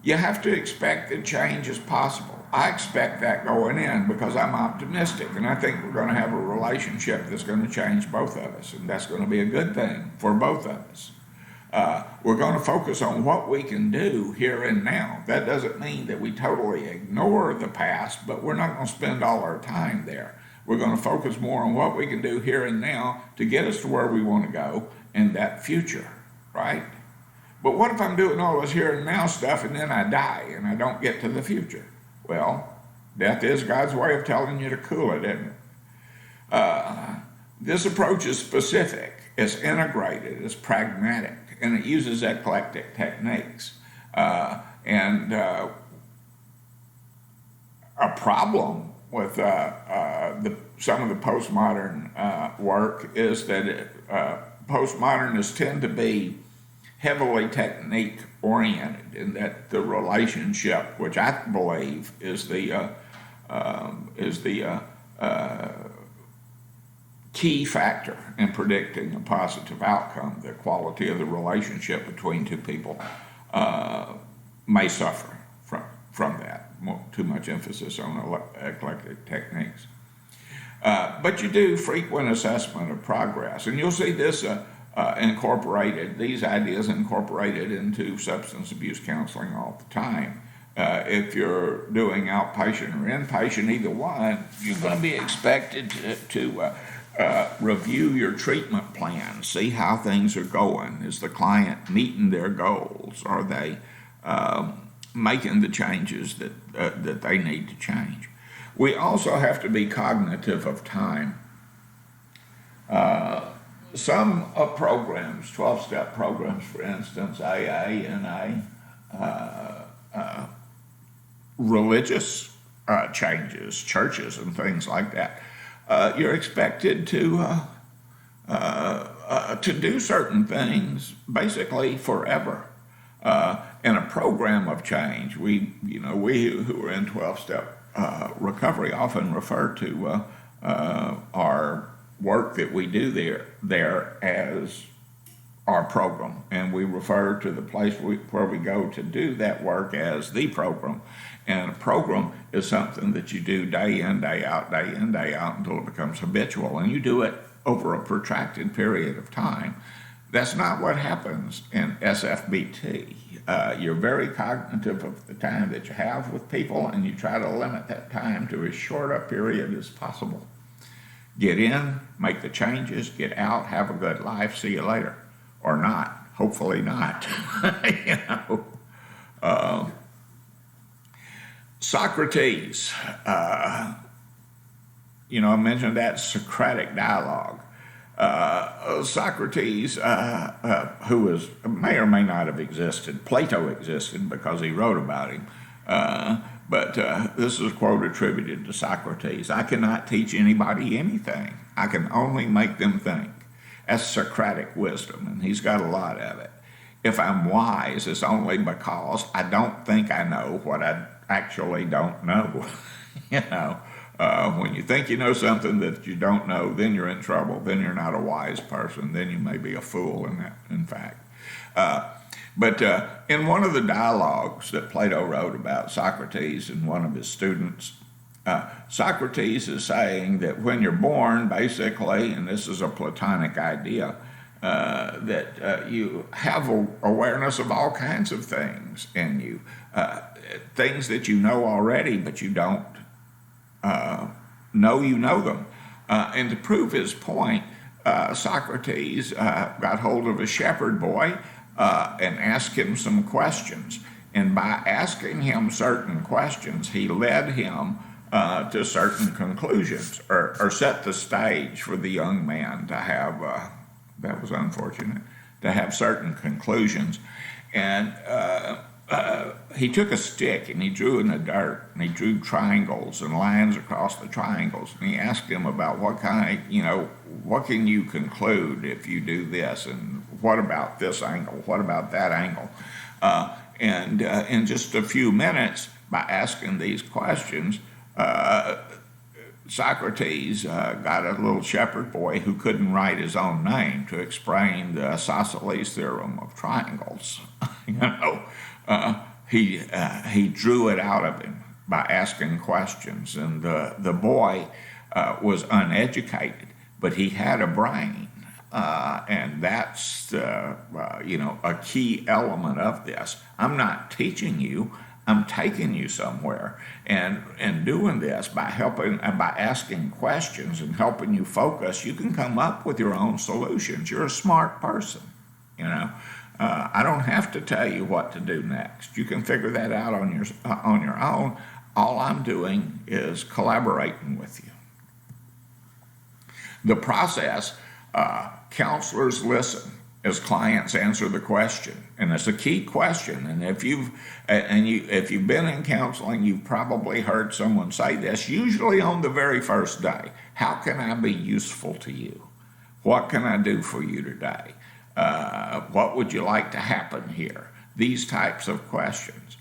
You have to expect that change is possible. I expect that going in because I'm optimistic, and I think we're going to have a relationship that's going to change both of us, and that's going to be a good thing for both of us. We're going to focus on what we can do here and now. That doesn't mean that we totally ignore the past, but we're not going to spend all our time there. We're going to focus more on what we can do here and now to get us to where we want to go in that future, right? But what if I'm doing all this here and now stuff and then I die and I don't get to the future? Well, death is God's way of telling you to cool it, isn't it? This approach is specific, it's integrated, it's pragmatic, and it uses eclectic techniques. A problem with some of the postmodern work is that postmodernists tend to be heavily technique oriented, in that the relationship, which I believe is the key factor in predicting a positive outcome, the quality of the relationship between two people, may suffer from that. Too much emphasis on eclectic techniques. But you do frequent assessment of progress, and you'll see this incorporated, these ideas incorporated into substance abuse counseling all the time. If you're doing outpatient or inpatient, either one, you're going to be expected to review your treatment plan, see how things are going. Is the client meeting their goals? Are they making the changes that they need to change? We also have to be cognitive of time. Some programs, 12-step programs, for instance, AA, NA, religious changes, churches and things like that, you're expected to do certain things basically forever. In a program of change, we who are in 12-step recovery often refer to our work that we do there as our program, and we refer to the place where we go to do that work as the program. And a program is something that you do day in, day out, until it becomes habitual, and you do it over a protracted period of time. That's not what happens in SFBT. You're very cognitive of the time that you have with people, and you try to limit that time to as short a period as possible. Get in, make the changes, get out, have a good life, see you later. Or not, hopefully not. You know. Socrates, I mentioned that Socratic dialogue. Socrates, who may or may not have existed, Plato existed because he wrote about him, but this is a quote attributed to Socrates: "I cannot teach anybody anything. I can only make them think." That's Socratic wisdom, and he's got a lot of it. If I'm wise, it's only because I don't think I know what I actually don't know. When you think you know something that you don't know, then you're in trouble. Then you're not a wise person. Then you may be a fool, in fact. But in one of the dialogues that Plato wrote about Socrates and one of his students, Socrates is saying that when you're born, basically, and this is a Platonic idea, that you have awareness of all kinds of things in you, things that you know already, but you don't know you know them. And to prove his point, Socrates got hold of a shepherd boy and asked him some questions. And by asking him certain questions, he led him to certain conclusions, or set the stage for the young man to have, that was unfortunate, to have certain conclusions. And he took a stick and he drew in the dirt, and he drew triangles and lines across the triangles. And he asked him about what can you conclude if you do this, and what about this angle, what about that angle? And in just a few minutes, by asking these questions, Socrates got a little shepherd boy who couldn't write his own name to explain the isosceles theorem of triangles. He drew it out of him by asking questions, and the boy was uneducated, but he had a brain, and that's a key element of this. I'm not teaching you. I'm taking you somewhere, and doing this by asking questions and helping you focus, you can come up with your own solutions. You're a smart person, I don't have to tell you what to do next. You can figure that out on your own. All I'm doing is collaborating with you. The process, counselors listen as clients answer the question, and it's a key question. And if you've been in counseling, you've probably heard someone say this, usually on the very first day: "How can I be useful to you? What can I do for you today? What would you like to happen here?" These types of questions.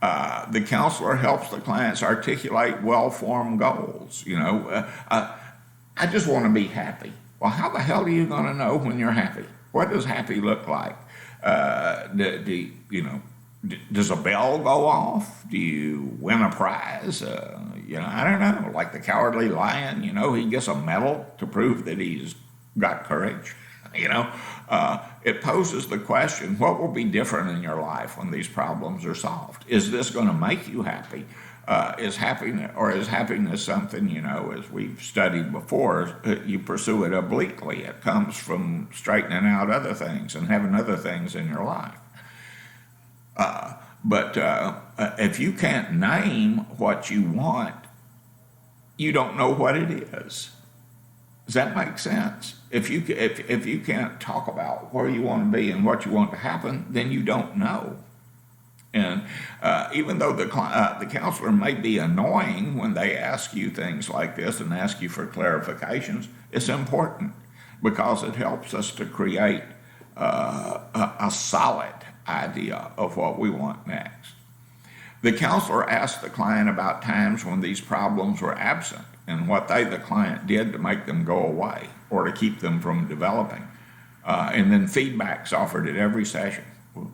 The counselor helps the clients articulate well-formed goals. I just want to be happy. Well, how the hell are you going to know when you're happy? What does happy look like? Does a bell go off? Do you win a prize? I don't know. Like the Cowardly Lion, he gets a medal to prove that he's got courage. It poses the question: what will be different in your life when these problems are solved? Is this going to make you happy? Is happiness something, as we've studied before, you pursue it obliquely? It comes from straightening out other things and having other things in your life. But if you can't name what you want, you don't know what it is. Does that make sense? If you can't talk about where you want to be and what you want to happen, then you don't know. And even though the counselor may be annoying when they ask you things like this and ask you for clarifications, it's important because it helps us to create a solid idea of what we want next. The counselor asked the client about times when these problems were absent and what the client did to make them go away or to keep them from developing. And then feedback's offered at every session. We'll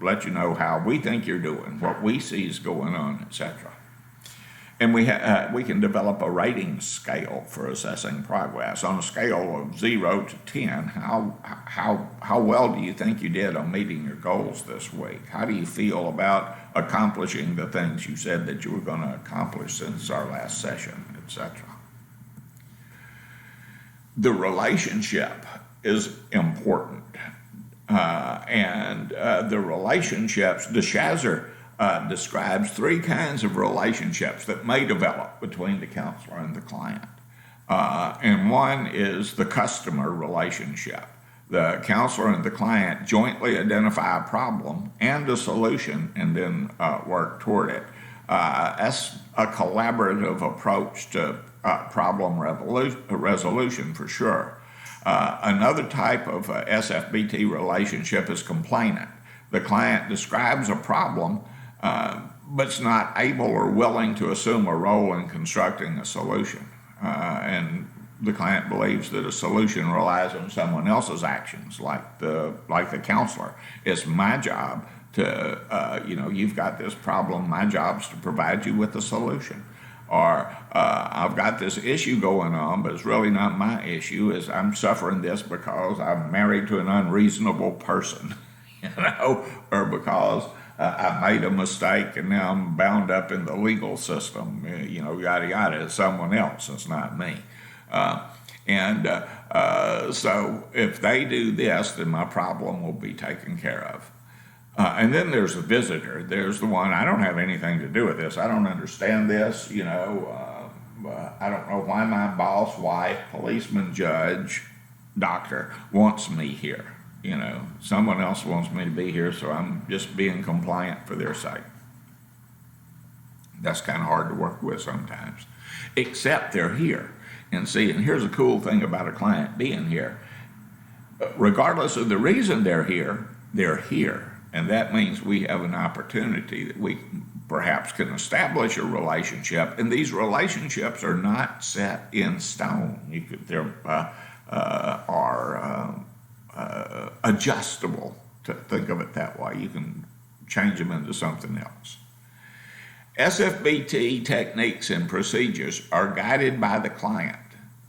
let you know how we think you're doing, what we see is going on, etc. And we can develop a rating scale for assessing progress on a scale of 0 to 10. How well do you think you did on meeting your goals this week? How do you feel about accomplishing the things you said that you were going to accomplish since our last session, etc.? The relationship is important, and the relationships, de Shazzer describes 3 kinds of relationships that may develop between the counselor and the client. And one is the customer relationship. The counselor and the client jointly identify a problem and a solution and then work toward it. That's a collaborative approach to problem resolution for sure. Another type of SFBT relationship is complainant. The client describes a problem but's not able or willing to assume a role in constructing a solution. And the client believes that a solution relies on someone else's actions, like the counselor. It's my job to, you've got this problem, my job's to provide you with a solution. Or I've got this issue going on, but it's really not my issue, is I'm suffering this because I'm married to an unreasonable person, or because I made a mistake and now I'm bound up in the legal system, yada, yada. It's someone else, it's not me. So if they do this, then my problem will be taken care of. And then there's the visitor. There's the one, I don't have anything to do with this. I don't understand this, I don't know why my boss, wife, policeman, judge, doctor wants me here. Someone else wants me to be here, so I'm just being compliant for their sake. That's kind of hard to work with sometimes, except they're here. And here's a cool thing about a client being here. Regardless of the reason they're here. And that means we have an opportunity that we perhaps can establish a relationship. And these relationships are not set in stone. They're adjustable, to think of it that way. You can change them into something else. SFBT techniques and procedures are guided by the client.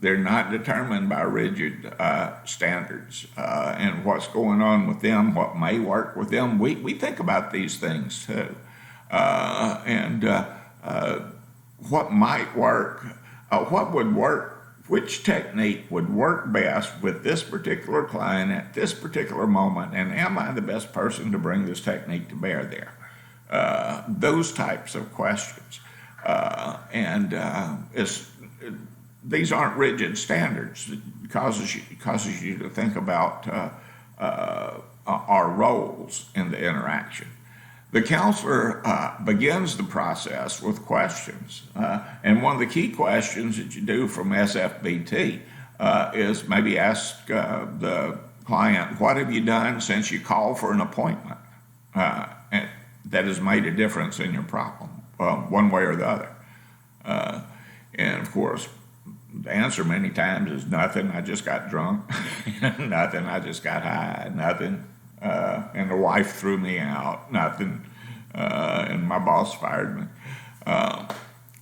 They're not determined by rigid standards and what's going on with them, what may work with them. We think about these things too. What might work, what would work, which technique would work best with this particular client at this particular moment, and am I the best person to bring this technique to bear there? Those types of questions. These aren't rigid standards. It causes you to think about our roles in the interaction. The counselor begins the process with questions. And one of the key questions that you do from SFBT is maybe ask the client, what have you done since you called for an appointment that has made a difference in your problem, one way or the other? And of course, the answer many times is nothing, I just got drunk, nothing, I just got high, nothing, and the wife threw me out, nothing, and my boss fired me.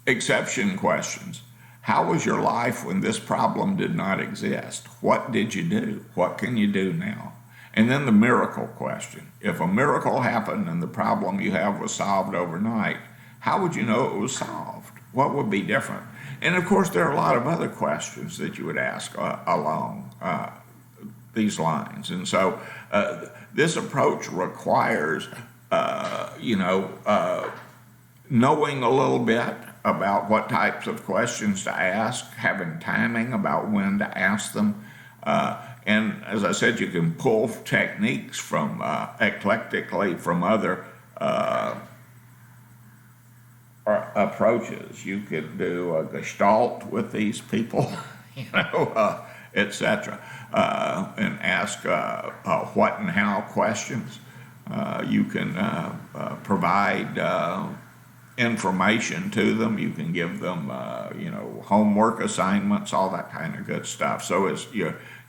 Exception questions. How was your life when this problem did not exist? What did you do? What can you do now? And then the miracle question. If a miracle happened and the problem you have was solved overnight, how would you know it was solved? What would be different? And of course, there are a lot of other questions that you would ask along these lines. And so this approach requires, knowing a little bit about what types of questions to ask, having timing about when to ask them. And as I said, you can pull techniques from eclectically from other approaches. You could do a gestalt with these people, etc., and ask what and how questions. You can provide information to them. You can give them, homework assignments, all that kind of good stuff. So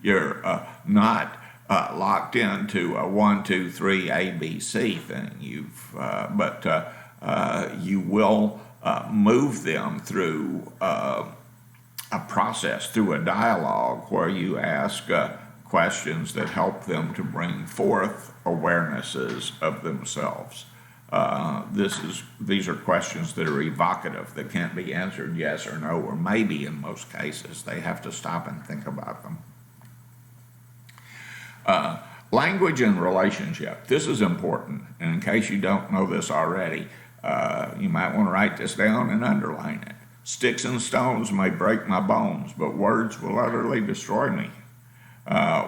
you're not locked into a 1, 2, 3 ABC thing. You will move them through a process, through a dialogue where you ask questions that help them to bring forth awarenesses of themselves. These are questions that are evocative, that can't be answered yes or no or maybe in most cases. They have to stop and think about them. Language and relationship. This is important, and in case you don't know this already, you might want to write this down and underline it. Sticks and stones may break my bones, but words will utterly destroy me.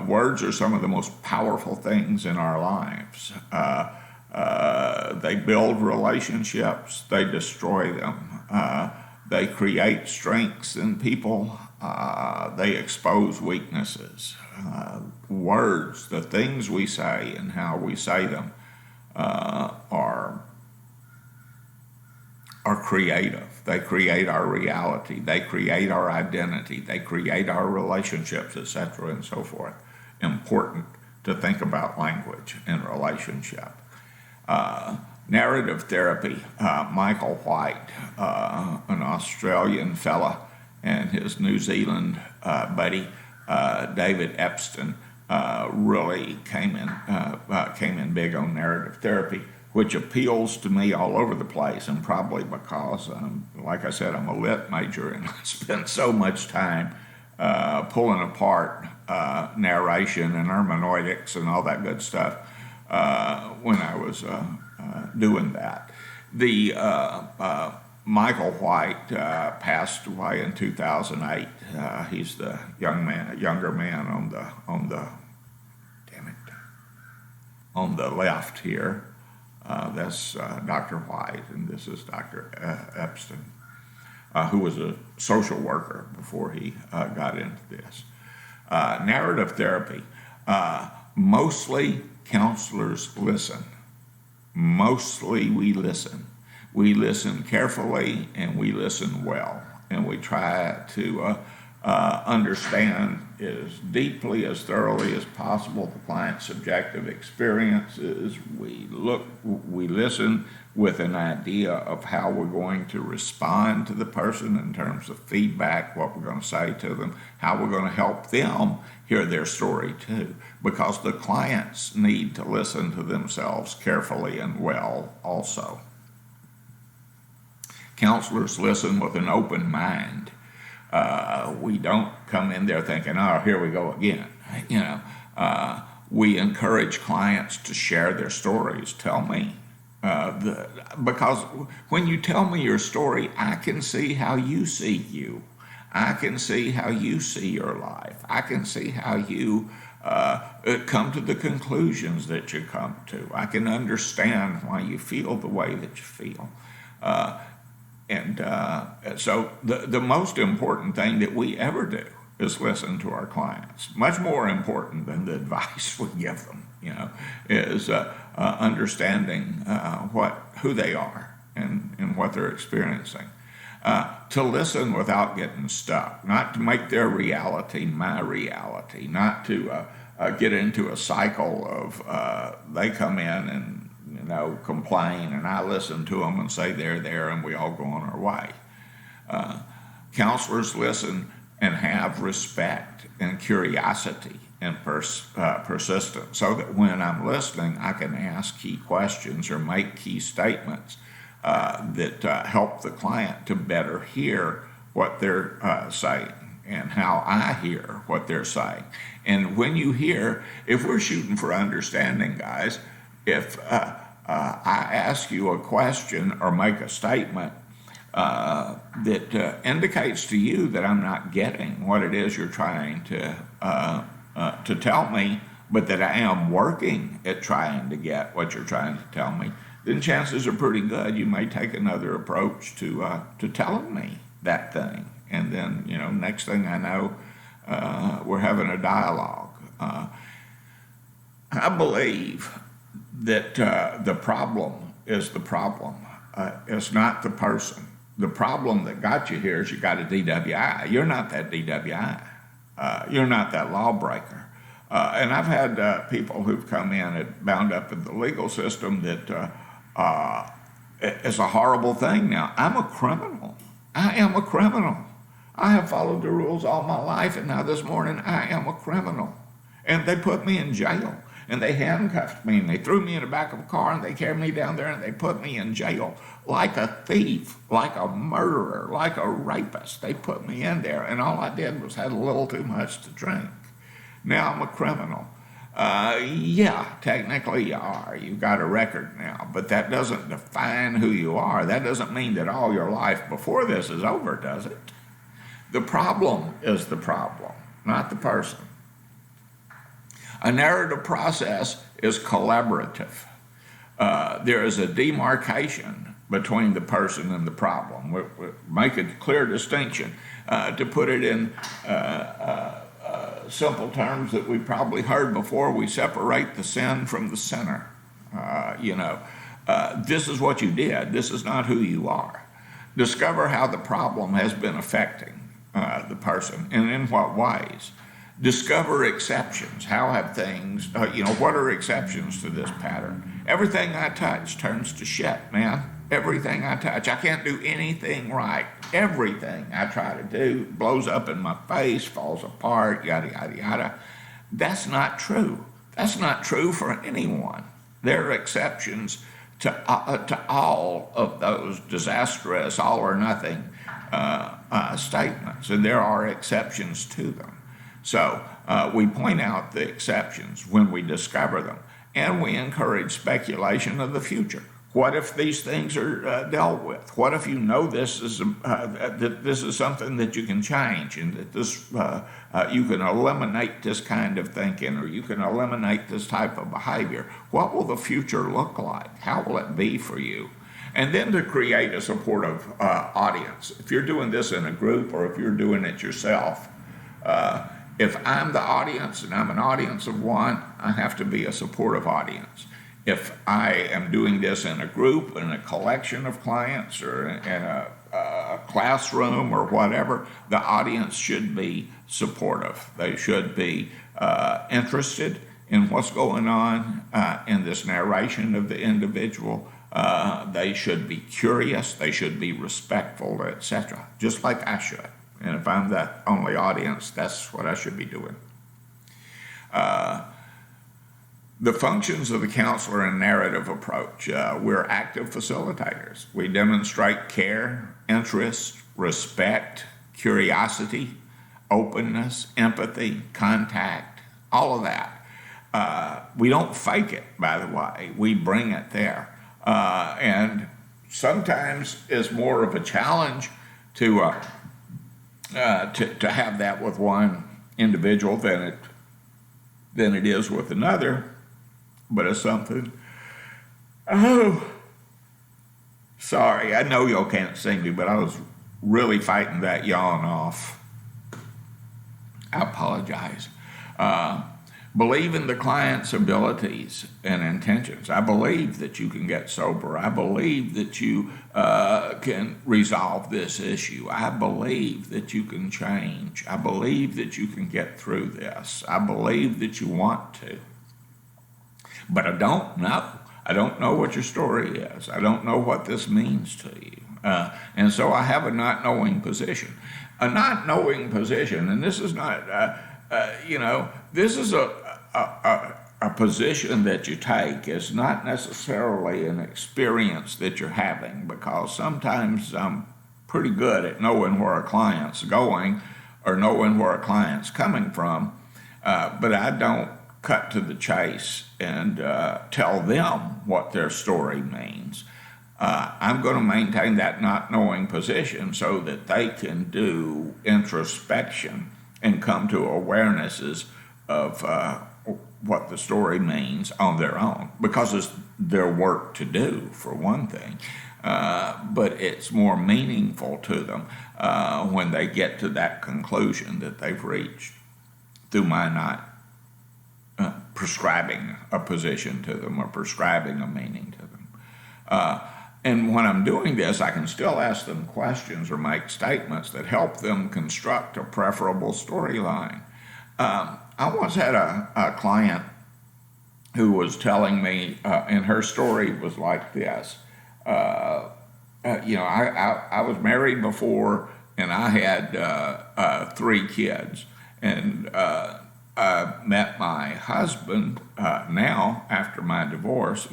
Words are some of the most powerful things in our lives. They build relationships, they destroy them. They create strengths in people, they expose weaknesses. Words, the things we say and how we say them, are creative. They create our reality. They create our identity. They create our relationships, etc., and so forth. Important to think about language and relationship. Narrative therapy. Michael White, an Australian fella, and his New Zealand buddy, David Epstein, really came in big on narrative therapy, which appeals to me all over the place, and probably because, like I said, I'm a lit major and I spent so much time pulling apart narration and hermeneutics and all that good stuff when I was doing that. Michael White passed away in 2008. He's the younger man on the left here. That's Dr. White, and this is Dr. Epstein, who was a social worker before he got into this. Narrative therapy. Mostly counselors listen. Mostly we listen. We listen carefully and we listen well, and we try to understand as deeply, as thoroughly as possible the client's subjective experiences. We listen with an idea of how we're going to respond to the person in terms of feedback, what we're going to say to them, how we're going to help them hear their story too, because the clients need to listen to themselves carefully and well also. Counselors listen with an open mind. We don't come in there thinking, oh, here we go again. We encourage clients to share their stories. Tell me. Because when you tell me your story, I can see how you see you. I can see how you see your life. I can see how you come to the conclusions that you come to. I can understand why you feel the way that you feel. So the most important thing that we ever do is listen to our clients. Much more important than the advice we give them, is understanding who they are and what they're experiencing. To listen without getting stuck, not to make their reality my reality, not to get into a cycle of they come in and complain, and I listen to them and say they're there, and we all go on our way. Counselors listen and have respect and curiosity and persistence, so that when I'm listening, I can ask key questions or make key statements that help the client to better hear what they're saying and how I hear what they're saying. And when you hear, if we're shooting for understanding, guys, if I ask you a question or make a statement that indicates to you that I'm not getting what it is you're trying to tell me, but that I am working at trying to get what you're trying to tell me, then chances are pretty good you may take another approach to telling me that thing. And then, next thing I know, we're having a dialogue. I believe that the problem is the problem. It's not the person. The problem that got you here is you got a DWI. You're not that DWI. You're not that lawbreaker. And I've had people who've come in and bound up in the legal system that it's a horrible thing now. I'm a criminal. I am a criminal. I have followed the rules all my life, and now this morning I am a criminal. And they put me in jail, and they handcuffed me, and they threw me in the back of a car, and they carried me down there, and they put me in jail like a thief, like a murderer, like a rapist. They put me in there, and all I did was had a little too much to drink. Now I'm a criminal. Yeah, technically you are. You've got a record now, but that doesn't define who you are. That doesn't mean that all your life before this is over, does it? The problem is the problem, not the person. A narrative process is collaborative. There is a demarcation between the person and the problem. We make a clear distinction. To put it in simple terms that we probably heard before, we separate the sin from the sinner. This is what you did. This is not who you are. Discover how the problem has been affecting the person and in what ways. Discover exceptions. How have things, what are exceptions to this pattern? Everything I touch turns to shit, man. Everything I touch. I can't do anything right. Everything I try to do blows up in my face, falls apart, yada, yada, yada. That's not true. That's not true for anyone. There are exceptions to all of those disastrous, all or nothing statements, and there are exceptions to them. So we point out the exceptions when we discover them, and we encourage speculation of the future. What if these things are dealt with? What if you know this is that this is something that you can change, and that this you can eliminate this kind of thinking, or you can eliminate this type of behavior? What will the future look like? How will it be for you? And then to create a supportive audience. If you're doing this in a group, or if you're doing it yourself, if I'm the audience and I'm an audience of one, I have to be a supportive audience. If I am doing this in a group, in a collection of clients, or in a classroom or whatever, the audience should be supportive. They should be interested in what's going on in this narration of the individual. They should be curious. They should be respectful, etc., just like I should. And if I'm the only audience, that's what I should be doing. The functions of the counselor and narrative approach. We're active facilitators. We demonstrate care, interest, respect, curiosity, openness, empathy, contact, all of that. We don't fake it, by the way. We bring it there. And sometimes it's more of a challenge to have that with one individual than it is with another. But it's something. Oh, sorry. I know y'all can't see me, but I was really fighting that yawn off. I apologize. Believe in the client's abilities and intentions. I believe that you can get sober. I believe that you can resolve this issue. I believe that you can change. I believe that you can get through this. I believe that you want to. But I don't know. I don't know what your story is. I don't know what this means to you. And so I have a not knowing position. A not knowing position, and this is not, this is a position that you take is not necessarily an experience that you're having, because sometimes I'm pretty good at knowing where a client's going or knowing where a client's coming from, but I don't cut to the chase and tell them what their story means. I'm going to maintain that not knowing position so that they can do introspection and come to awarenesses of what the story means on their own, because it's their work to do, for one thing. But it's more meaningful to them when they get to that conclusion that they've reached through my not prescribing a position to them or prescribing a meaning to them. And when I'm doing this, I can still ask them questions or make statements that help them construct a preferable storyline. I once had a client who was telling me, and her story was like this. I was married before, and I had 3 kids, and I met my husband now after my divorce,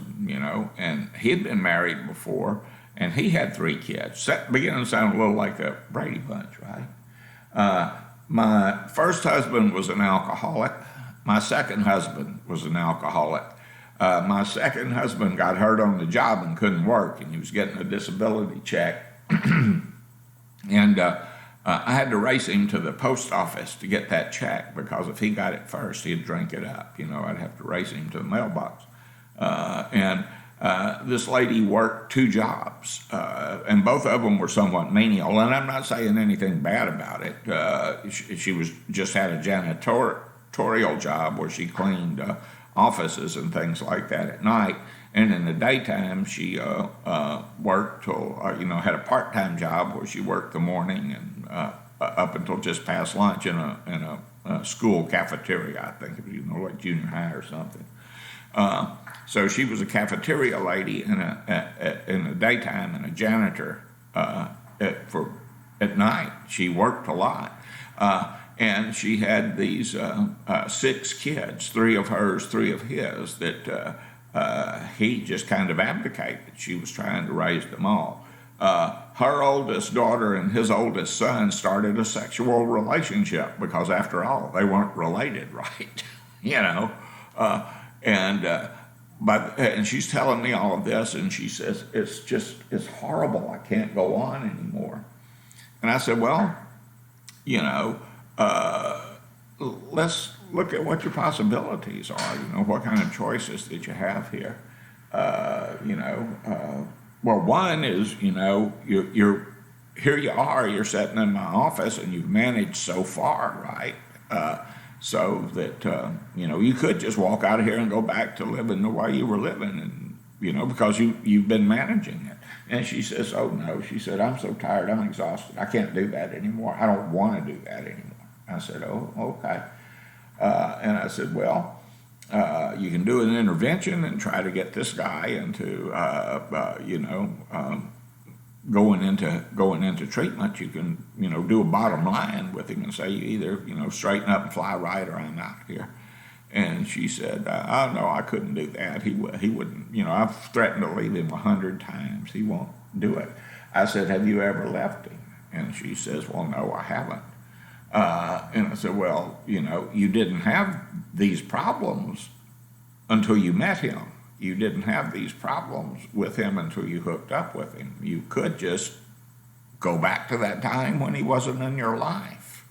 and he'd been married before, and he had 3 kids. That beginning to sound a little like a Brady Bunch, right? My first husband was an alcoholic. My second husband was an alcoholic. My second husband got hurt on the job and couldn't work, and he was getting a disability check. And I had to race him to the post office to get that check, because if he got it first, he'd drink it up. I'd have to race him to the mailbox. And this lady worked 2 jobs, and both of them were somewhat menial. And I'm not saying anything bad about it. She was just had a janitorial job where she cleaned offices and things like that at night. And in the daytime, she worked till, had a part-time job where she worked the morning and up until just past lunch in a school cafeteria, I think, like junior high or something. So she was a cafeteria lady in the daytime and a janitor at night. She worked a lot. And she had these 6 kids, 3 of hers, 3 of his, that he just kind of abdicated. She was trying to raise them all. Her oldest daughter and his oldest son started a sexual relationship because, after all, they weren't related, right? And she's telling me all of this, and she says, it's horrible. I can't go on anymore. And I said, well, let's look at what your possibilities are. What kind of choices that you have here. Well, one is, you're here. You are. You're sitting in my office, and you've managed so far, right? So that you could just walk out of here and go back to living the way you were living, and because you've been managing it. And she says, oh no. She said, I'm so tired. I'm exhausted. I can't do that anymore. I don't want to do that anymore. I said, oh, okay. And I said, well, you can do an intervention and try to get this guy into, going into treatment. You can, do a bottom line with him and say, you either, straighten up and fly right, or I'm out here. And she said, oh, no, I couldn't do that. He wouldn't, I've threatened to leave him 100 times. He won't do it. I said, have you ever left him? And she says, well, no, I haven't. And I said, well, you didn't have these problems until you met him. You didn't have these problems with him until you hooked up with him. You could just go back to that time when he wasn't in your life,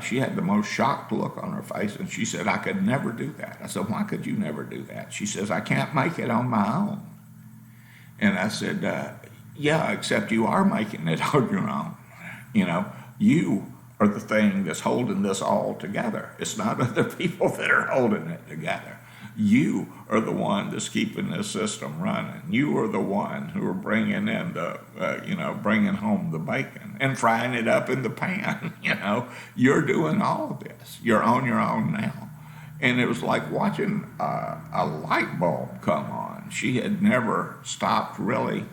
she had the most shocked look on her face, and she said, I could never do that. I said, why could you never do that? She says, I can't make it on my own. And I said, yeah, except you are making it on your own. You are the thing that's holding this all together. It's not other people that are holding it together. You are the one that's keeping this system running. You are the one who are bringing in bringing home the bacon and frying it up in the pan. You're doing all of this. You're on your own now. And it was like watching a light bulb come on. She had never stopped really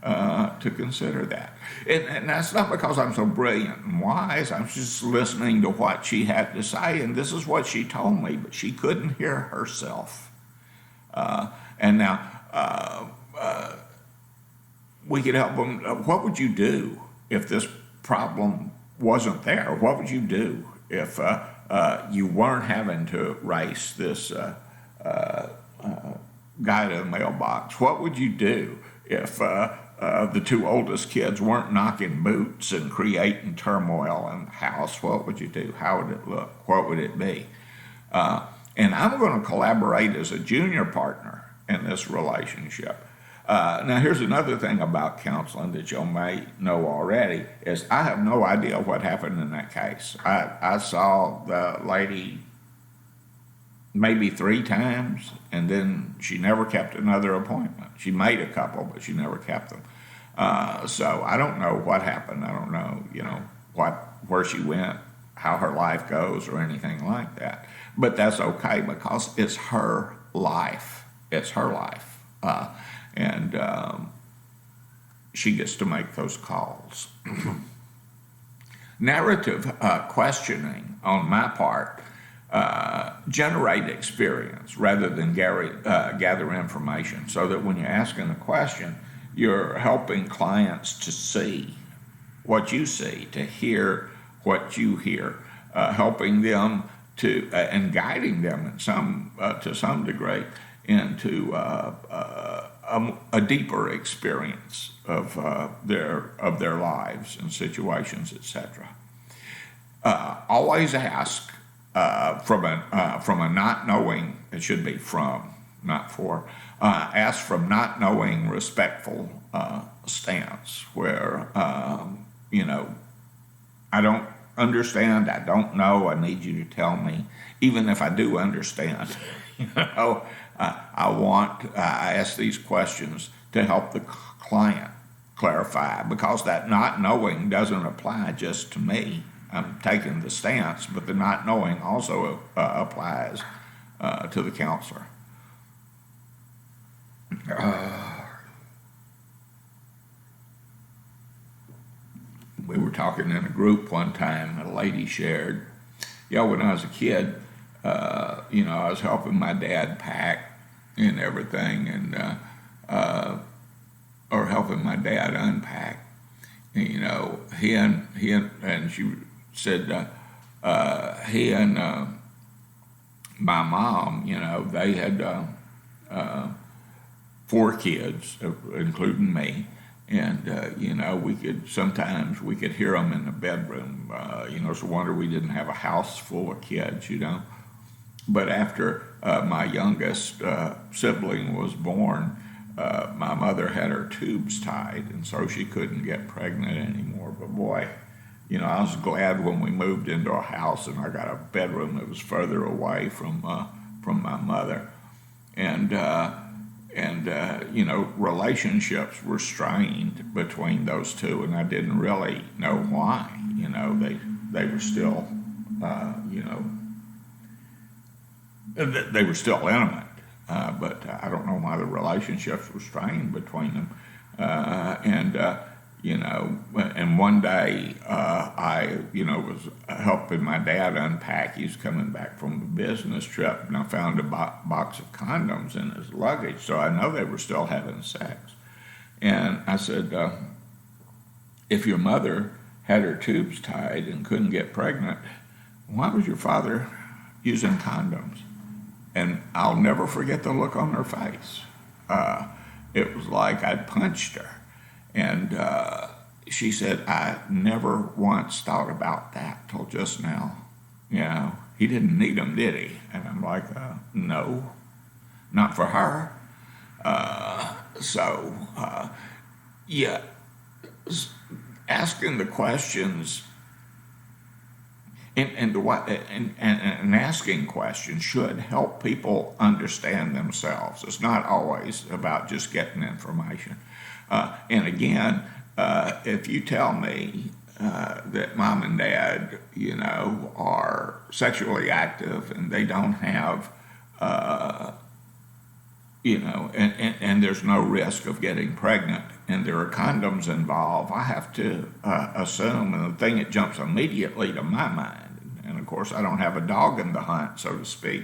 to consider that. And that's not because I'm so brilliant and wise. I'm just listening to what she had to say, and this is what she told me, but she couldn't hear herself. And now we could help them. What would you do if this problem wasn't there? What would you do if you weren't having to race this guy to the mailbox? What would you do if the 2 oldest kids weren't knocking boots and creating turmoil in the house? What would you do? How would it look? What would it be? And I'm going to collaborate as a junior partner in this relationship. Now, here's another thing about counseling that you may know already, is I have no idea what happened in that case. I saw the lady maybe 3 times, and then she never kept another appointment. She made a couple, but she never kept them. So I don't know what happened. I don't know, where she went how her life goes or anything like that. But that's okay because it's her life. It's her life. And she gets to make those calls. Narrative questioning on my part generate experience rather than gather information, so that when you're asking a question, you're helping clients to see what you see, to hear what you hear, helping them to and guiding them in to some degree into a deeper experience of their lives and situations, etc. Always ask from a not knowing. It should be from, not for. Ask from not knowing, respectful stance, where I don't understand. I don't know. I need you to tell me, even if I do understand. I ask these questions to help the client clarify, because that not knowing doesn't apply just to me. I'm taking the stance, but the not knowing also applies to the counselor. We were talking in a group one time, and a lady shared, when I was a kid, I was helping my dad pack and everything, and or helping my dad unpack. And, he and she said he and my mom, they had 4 kids, including me. And, we could hear them in the bedroom. It's a wonder we didn't have a house full of kids, But after my youngest sibling was born, my mother had her tubes tied, and so she couldn't get pregnant anymore. But boy, I was glad when we moved into a house and I got a bedroom that was further away from my mother. And relationships were strained between those two, and I didn't really know why. They were still, they were still intimate, but I don't know why the relationships were strained between them. And one day I, was helping my dad unpack. He was coming back from a business trip, and I found a box of condoms in his luggage, so I know they were still having sex. And I said, if your mother had her tubes tied and couldn't get pregnant, why was your father using condoms? And I'll never forget the look on her face. It was like I'd punched her. And she said, I never once thought about that till just now. He didn't need them, did he? And I'm like, no, not for her. Asking the questions and asking questions should help people understand themselves. It's not always about just getting information. And again, if you tell me that mom and dad, are sexually active and they don't have, and there's no risk of getting pregnant and there are condoms involved, I have to assume, and the thing that jumps immediately to my mind, and of course I don't have a dog in the hunt, so to speak,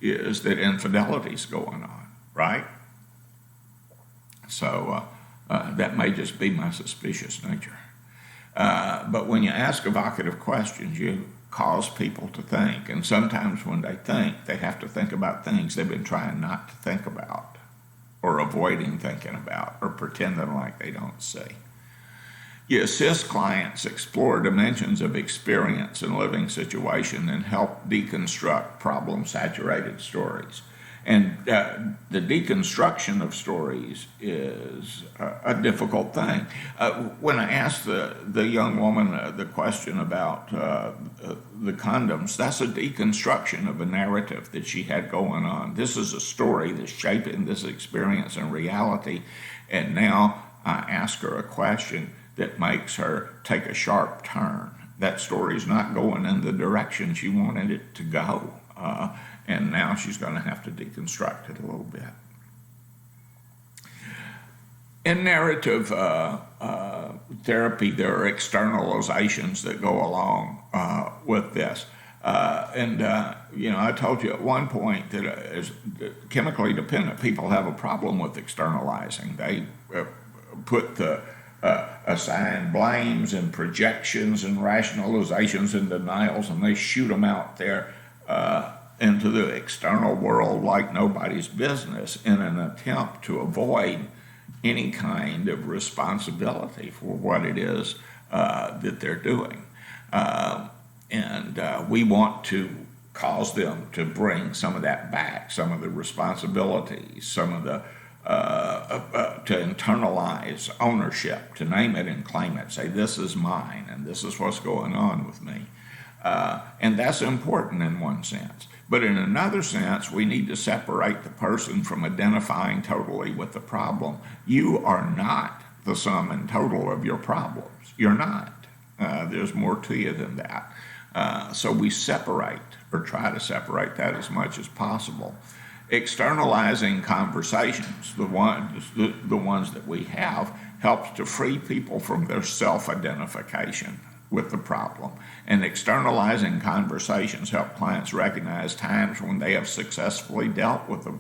is that infidelity's going on, right? So that may just be my suspicious nature. But when you ask evocative questions, you cause people to think. And sometimes when they think, they have to think about things they've been trying not to think about, or avoiding thinking about, or pretending like they don't see. You assist clients explore dimensions of experience and living situation and help deconstruct problem-saturated stories. And the deconstruction of stories is a difficult thing. When I asked the young woman the question about the condoms, that's a deconstruction of a narrative that she had going on. This is a story that's shaping this experience and reality, and now I ask her a question that makes her take a sharp turn. that story's not going in the direction she wanted it to go. And now she's going to have to deconstruct it a little bit. In narrative therapy, there are externalizations that go along with this. I told you at one point that as chemically dependent people have a problem with externalizing. They assign blames and projections and rationalizations and denials, and they shoot them out there into the external world like nobody's business in an attempt to avoid any kind of responsibility for what it is that they're doing. We want to cause them to bring some of that back, some of the responsibilities, some of the to internalize ownership, to name it and claim it, say this is mine and this is what's going on with me. And that's important in one sense. But in another sense, we need to separate the person from identifying totally with the problem. You are not the sum and total of your problems. You're not. There's more to you than that. So we separate, or try to separate that as much as possible. Externalizing conversations, the ones that we have, helps to free people from their self-identification with the problem. And externalizing conversations help clients recognize times when they have successfully dealt with the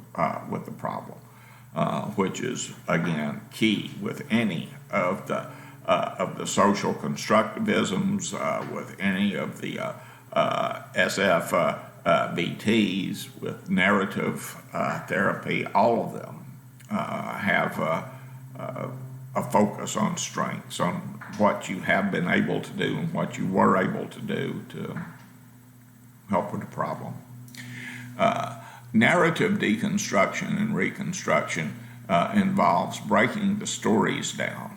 problem, which is, again, key with any of the social constructivisms, with any of the SFBTs, with narrative therapy. All of them have a focus on strengths, on what you have been able to do and what you were able to do to help with the problem. Narrative deconstruction and reconstruction involves breaking the stories down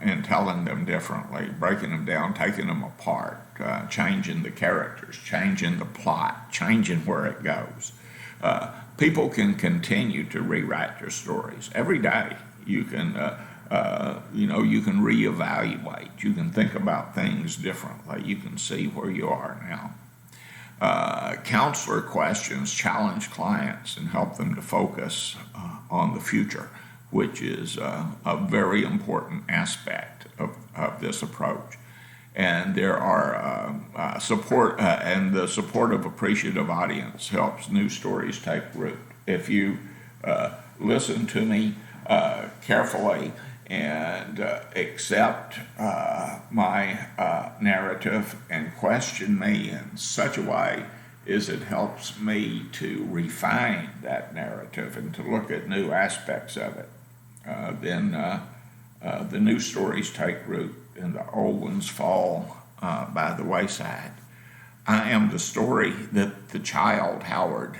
and telling them differently, breaking them down, taking them apart, changing the characters, changing the plot, changing where it goes. People can continue to rewrite their stories every day. You can you can reevaluate. You can think about things differently. You can see where you are now. Counselor questions challenge clients and help them to focus on the future, which is a very important aspect of this approach. And there are support, and the supportive, appreciative audience helps new stories take root. If you listen to me carefully and accept my narrative and question me in such a way as it helps me to refine that narrative and to look at new aspects of it, then the new stories take root and the old ones fall by the wayside. I am the story that the child Howard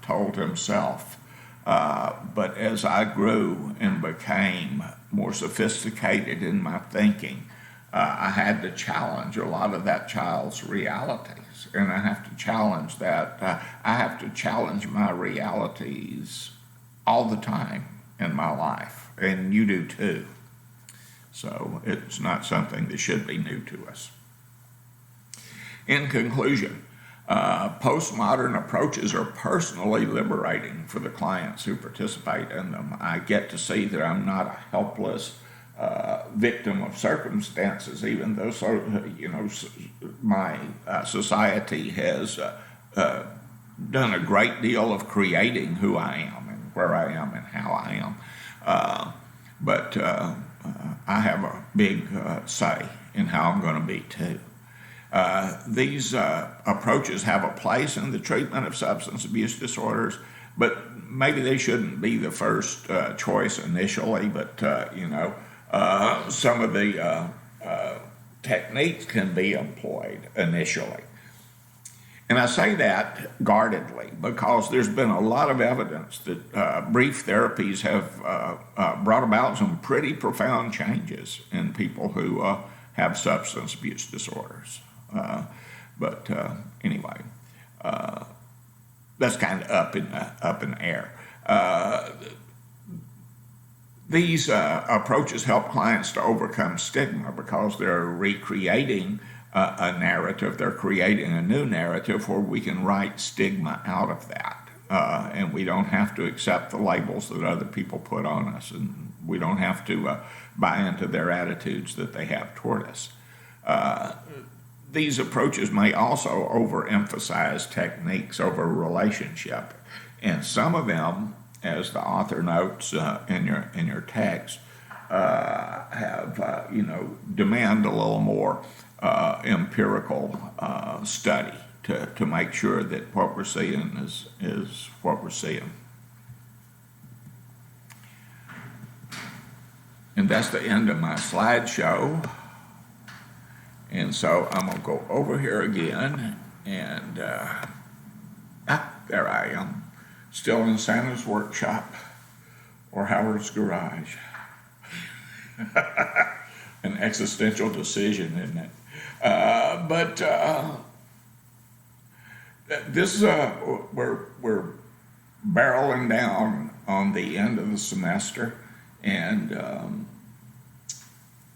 told himself. But as I grew and became more sophisticated in my thinking, I had to challenge a lot of that child's realities. And I have to challenge that. I have to challenge my realities all the time in my life. And you do too. So it's not something that should be new to us. In conclusion, postmodern approaches are personally liberating for the clients who participate in them. I get to see that I'm not a helpless victim of circumstances, even though my society has done a great deal of creating who I am and where I am and how I am. But I have a big say in how I'm going to be too. These approaches have a place in the treatment of substance abuse disorders, but maybe they shouldn't be the first choice initially, but some of the techniques can be employed initially. And I say that guardedly because there's been a lot of evidence that brief therapies have brought about some pretty profound changes in people who have substance abuse disorders. But anyway, that's kind of up in the air. These approaches help clients to overcome stigma because they're recreating a narrative. They're creating a new narrative where we can write stigma out of that. And we don't have to accept the labels that other people put on us, and we don't have to buy into their attitudes that they have toward us. These approaches may also overemphasize techniques over relationship, and some of them, as the author notes in your text, have demand a little more empirical study to make sure that what we're seeing is what we're seeing. And that's the end of my slideshow. And so I'm going to go over here again, and there I am, still in Santa's workshop or Howard's garage. An existential decision, isn't it? But this is we're barreling down on the end of the semester, and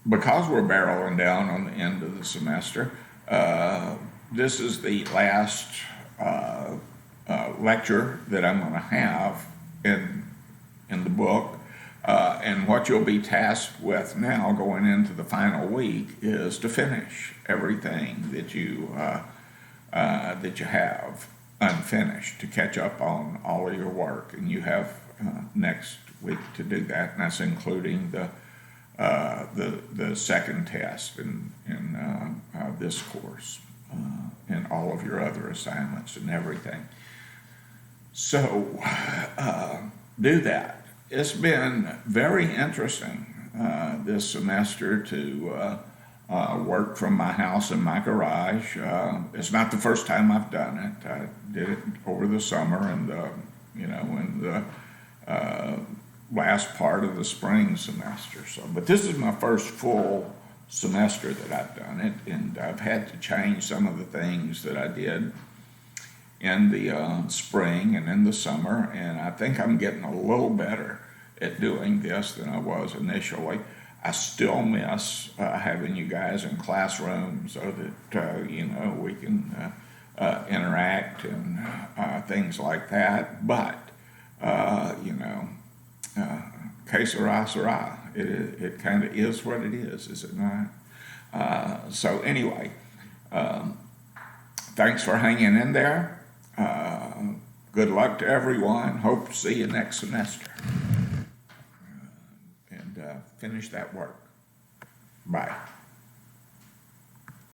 because we're barreling down on the end of the semester, this is the last lecture that I'm going to have in the book, and what you'll be tasked with now going into the final week is to finish everything that you have unfinished, to catch up on all of your work, and you have next week to do that, and that's including the second test in this course, and all of your other assignments and everything. So do that. It's been very interesting this semester to work from my house in my garage. It's not the first time I've done it. I did it over the summer and in the last part of the spring semester. But this is my first full semester that I've done it, and I've had to change some of the things that I did in the spring and in the summer, and I think I'm getting a little better at doing this than I was initially. I still miss having you guys in classrooms so that we can interact and things like that. But que sera, sera. It kind of is what it is it not? So anyway, thanks for hanging in there. Good luck to everyone. Hope to see you next semester. And finish that work. Bye.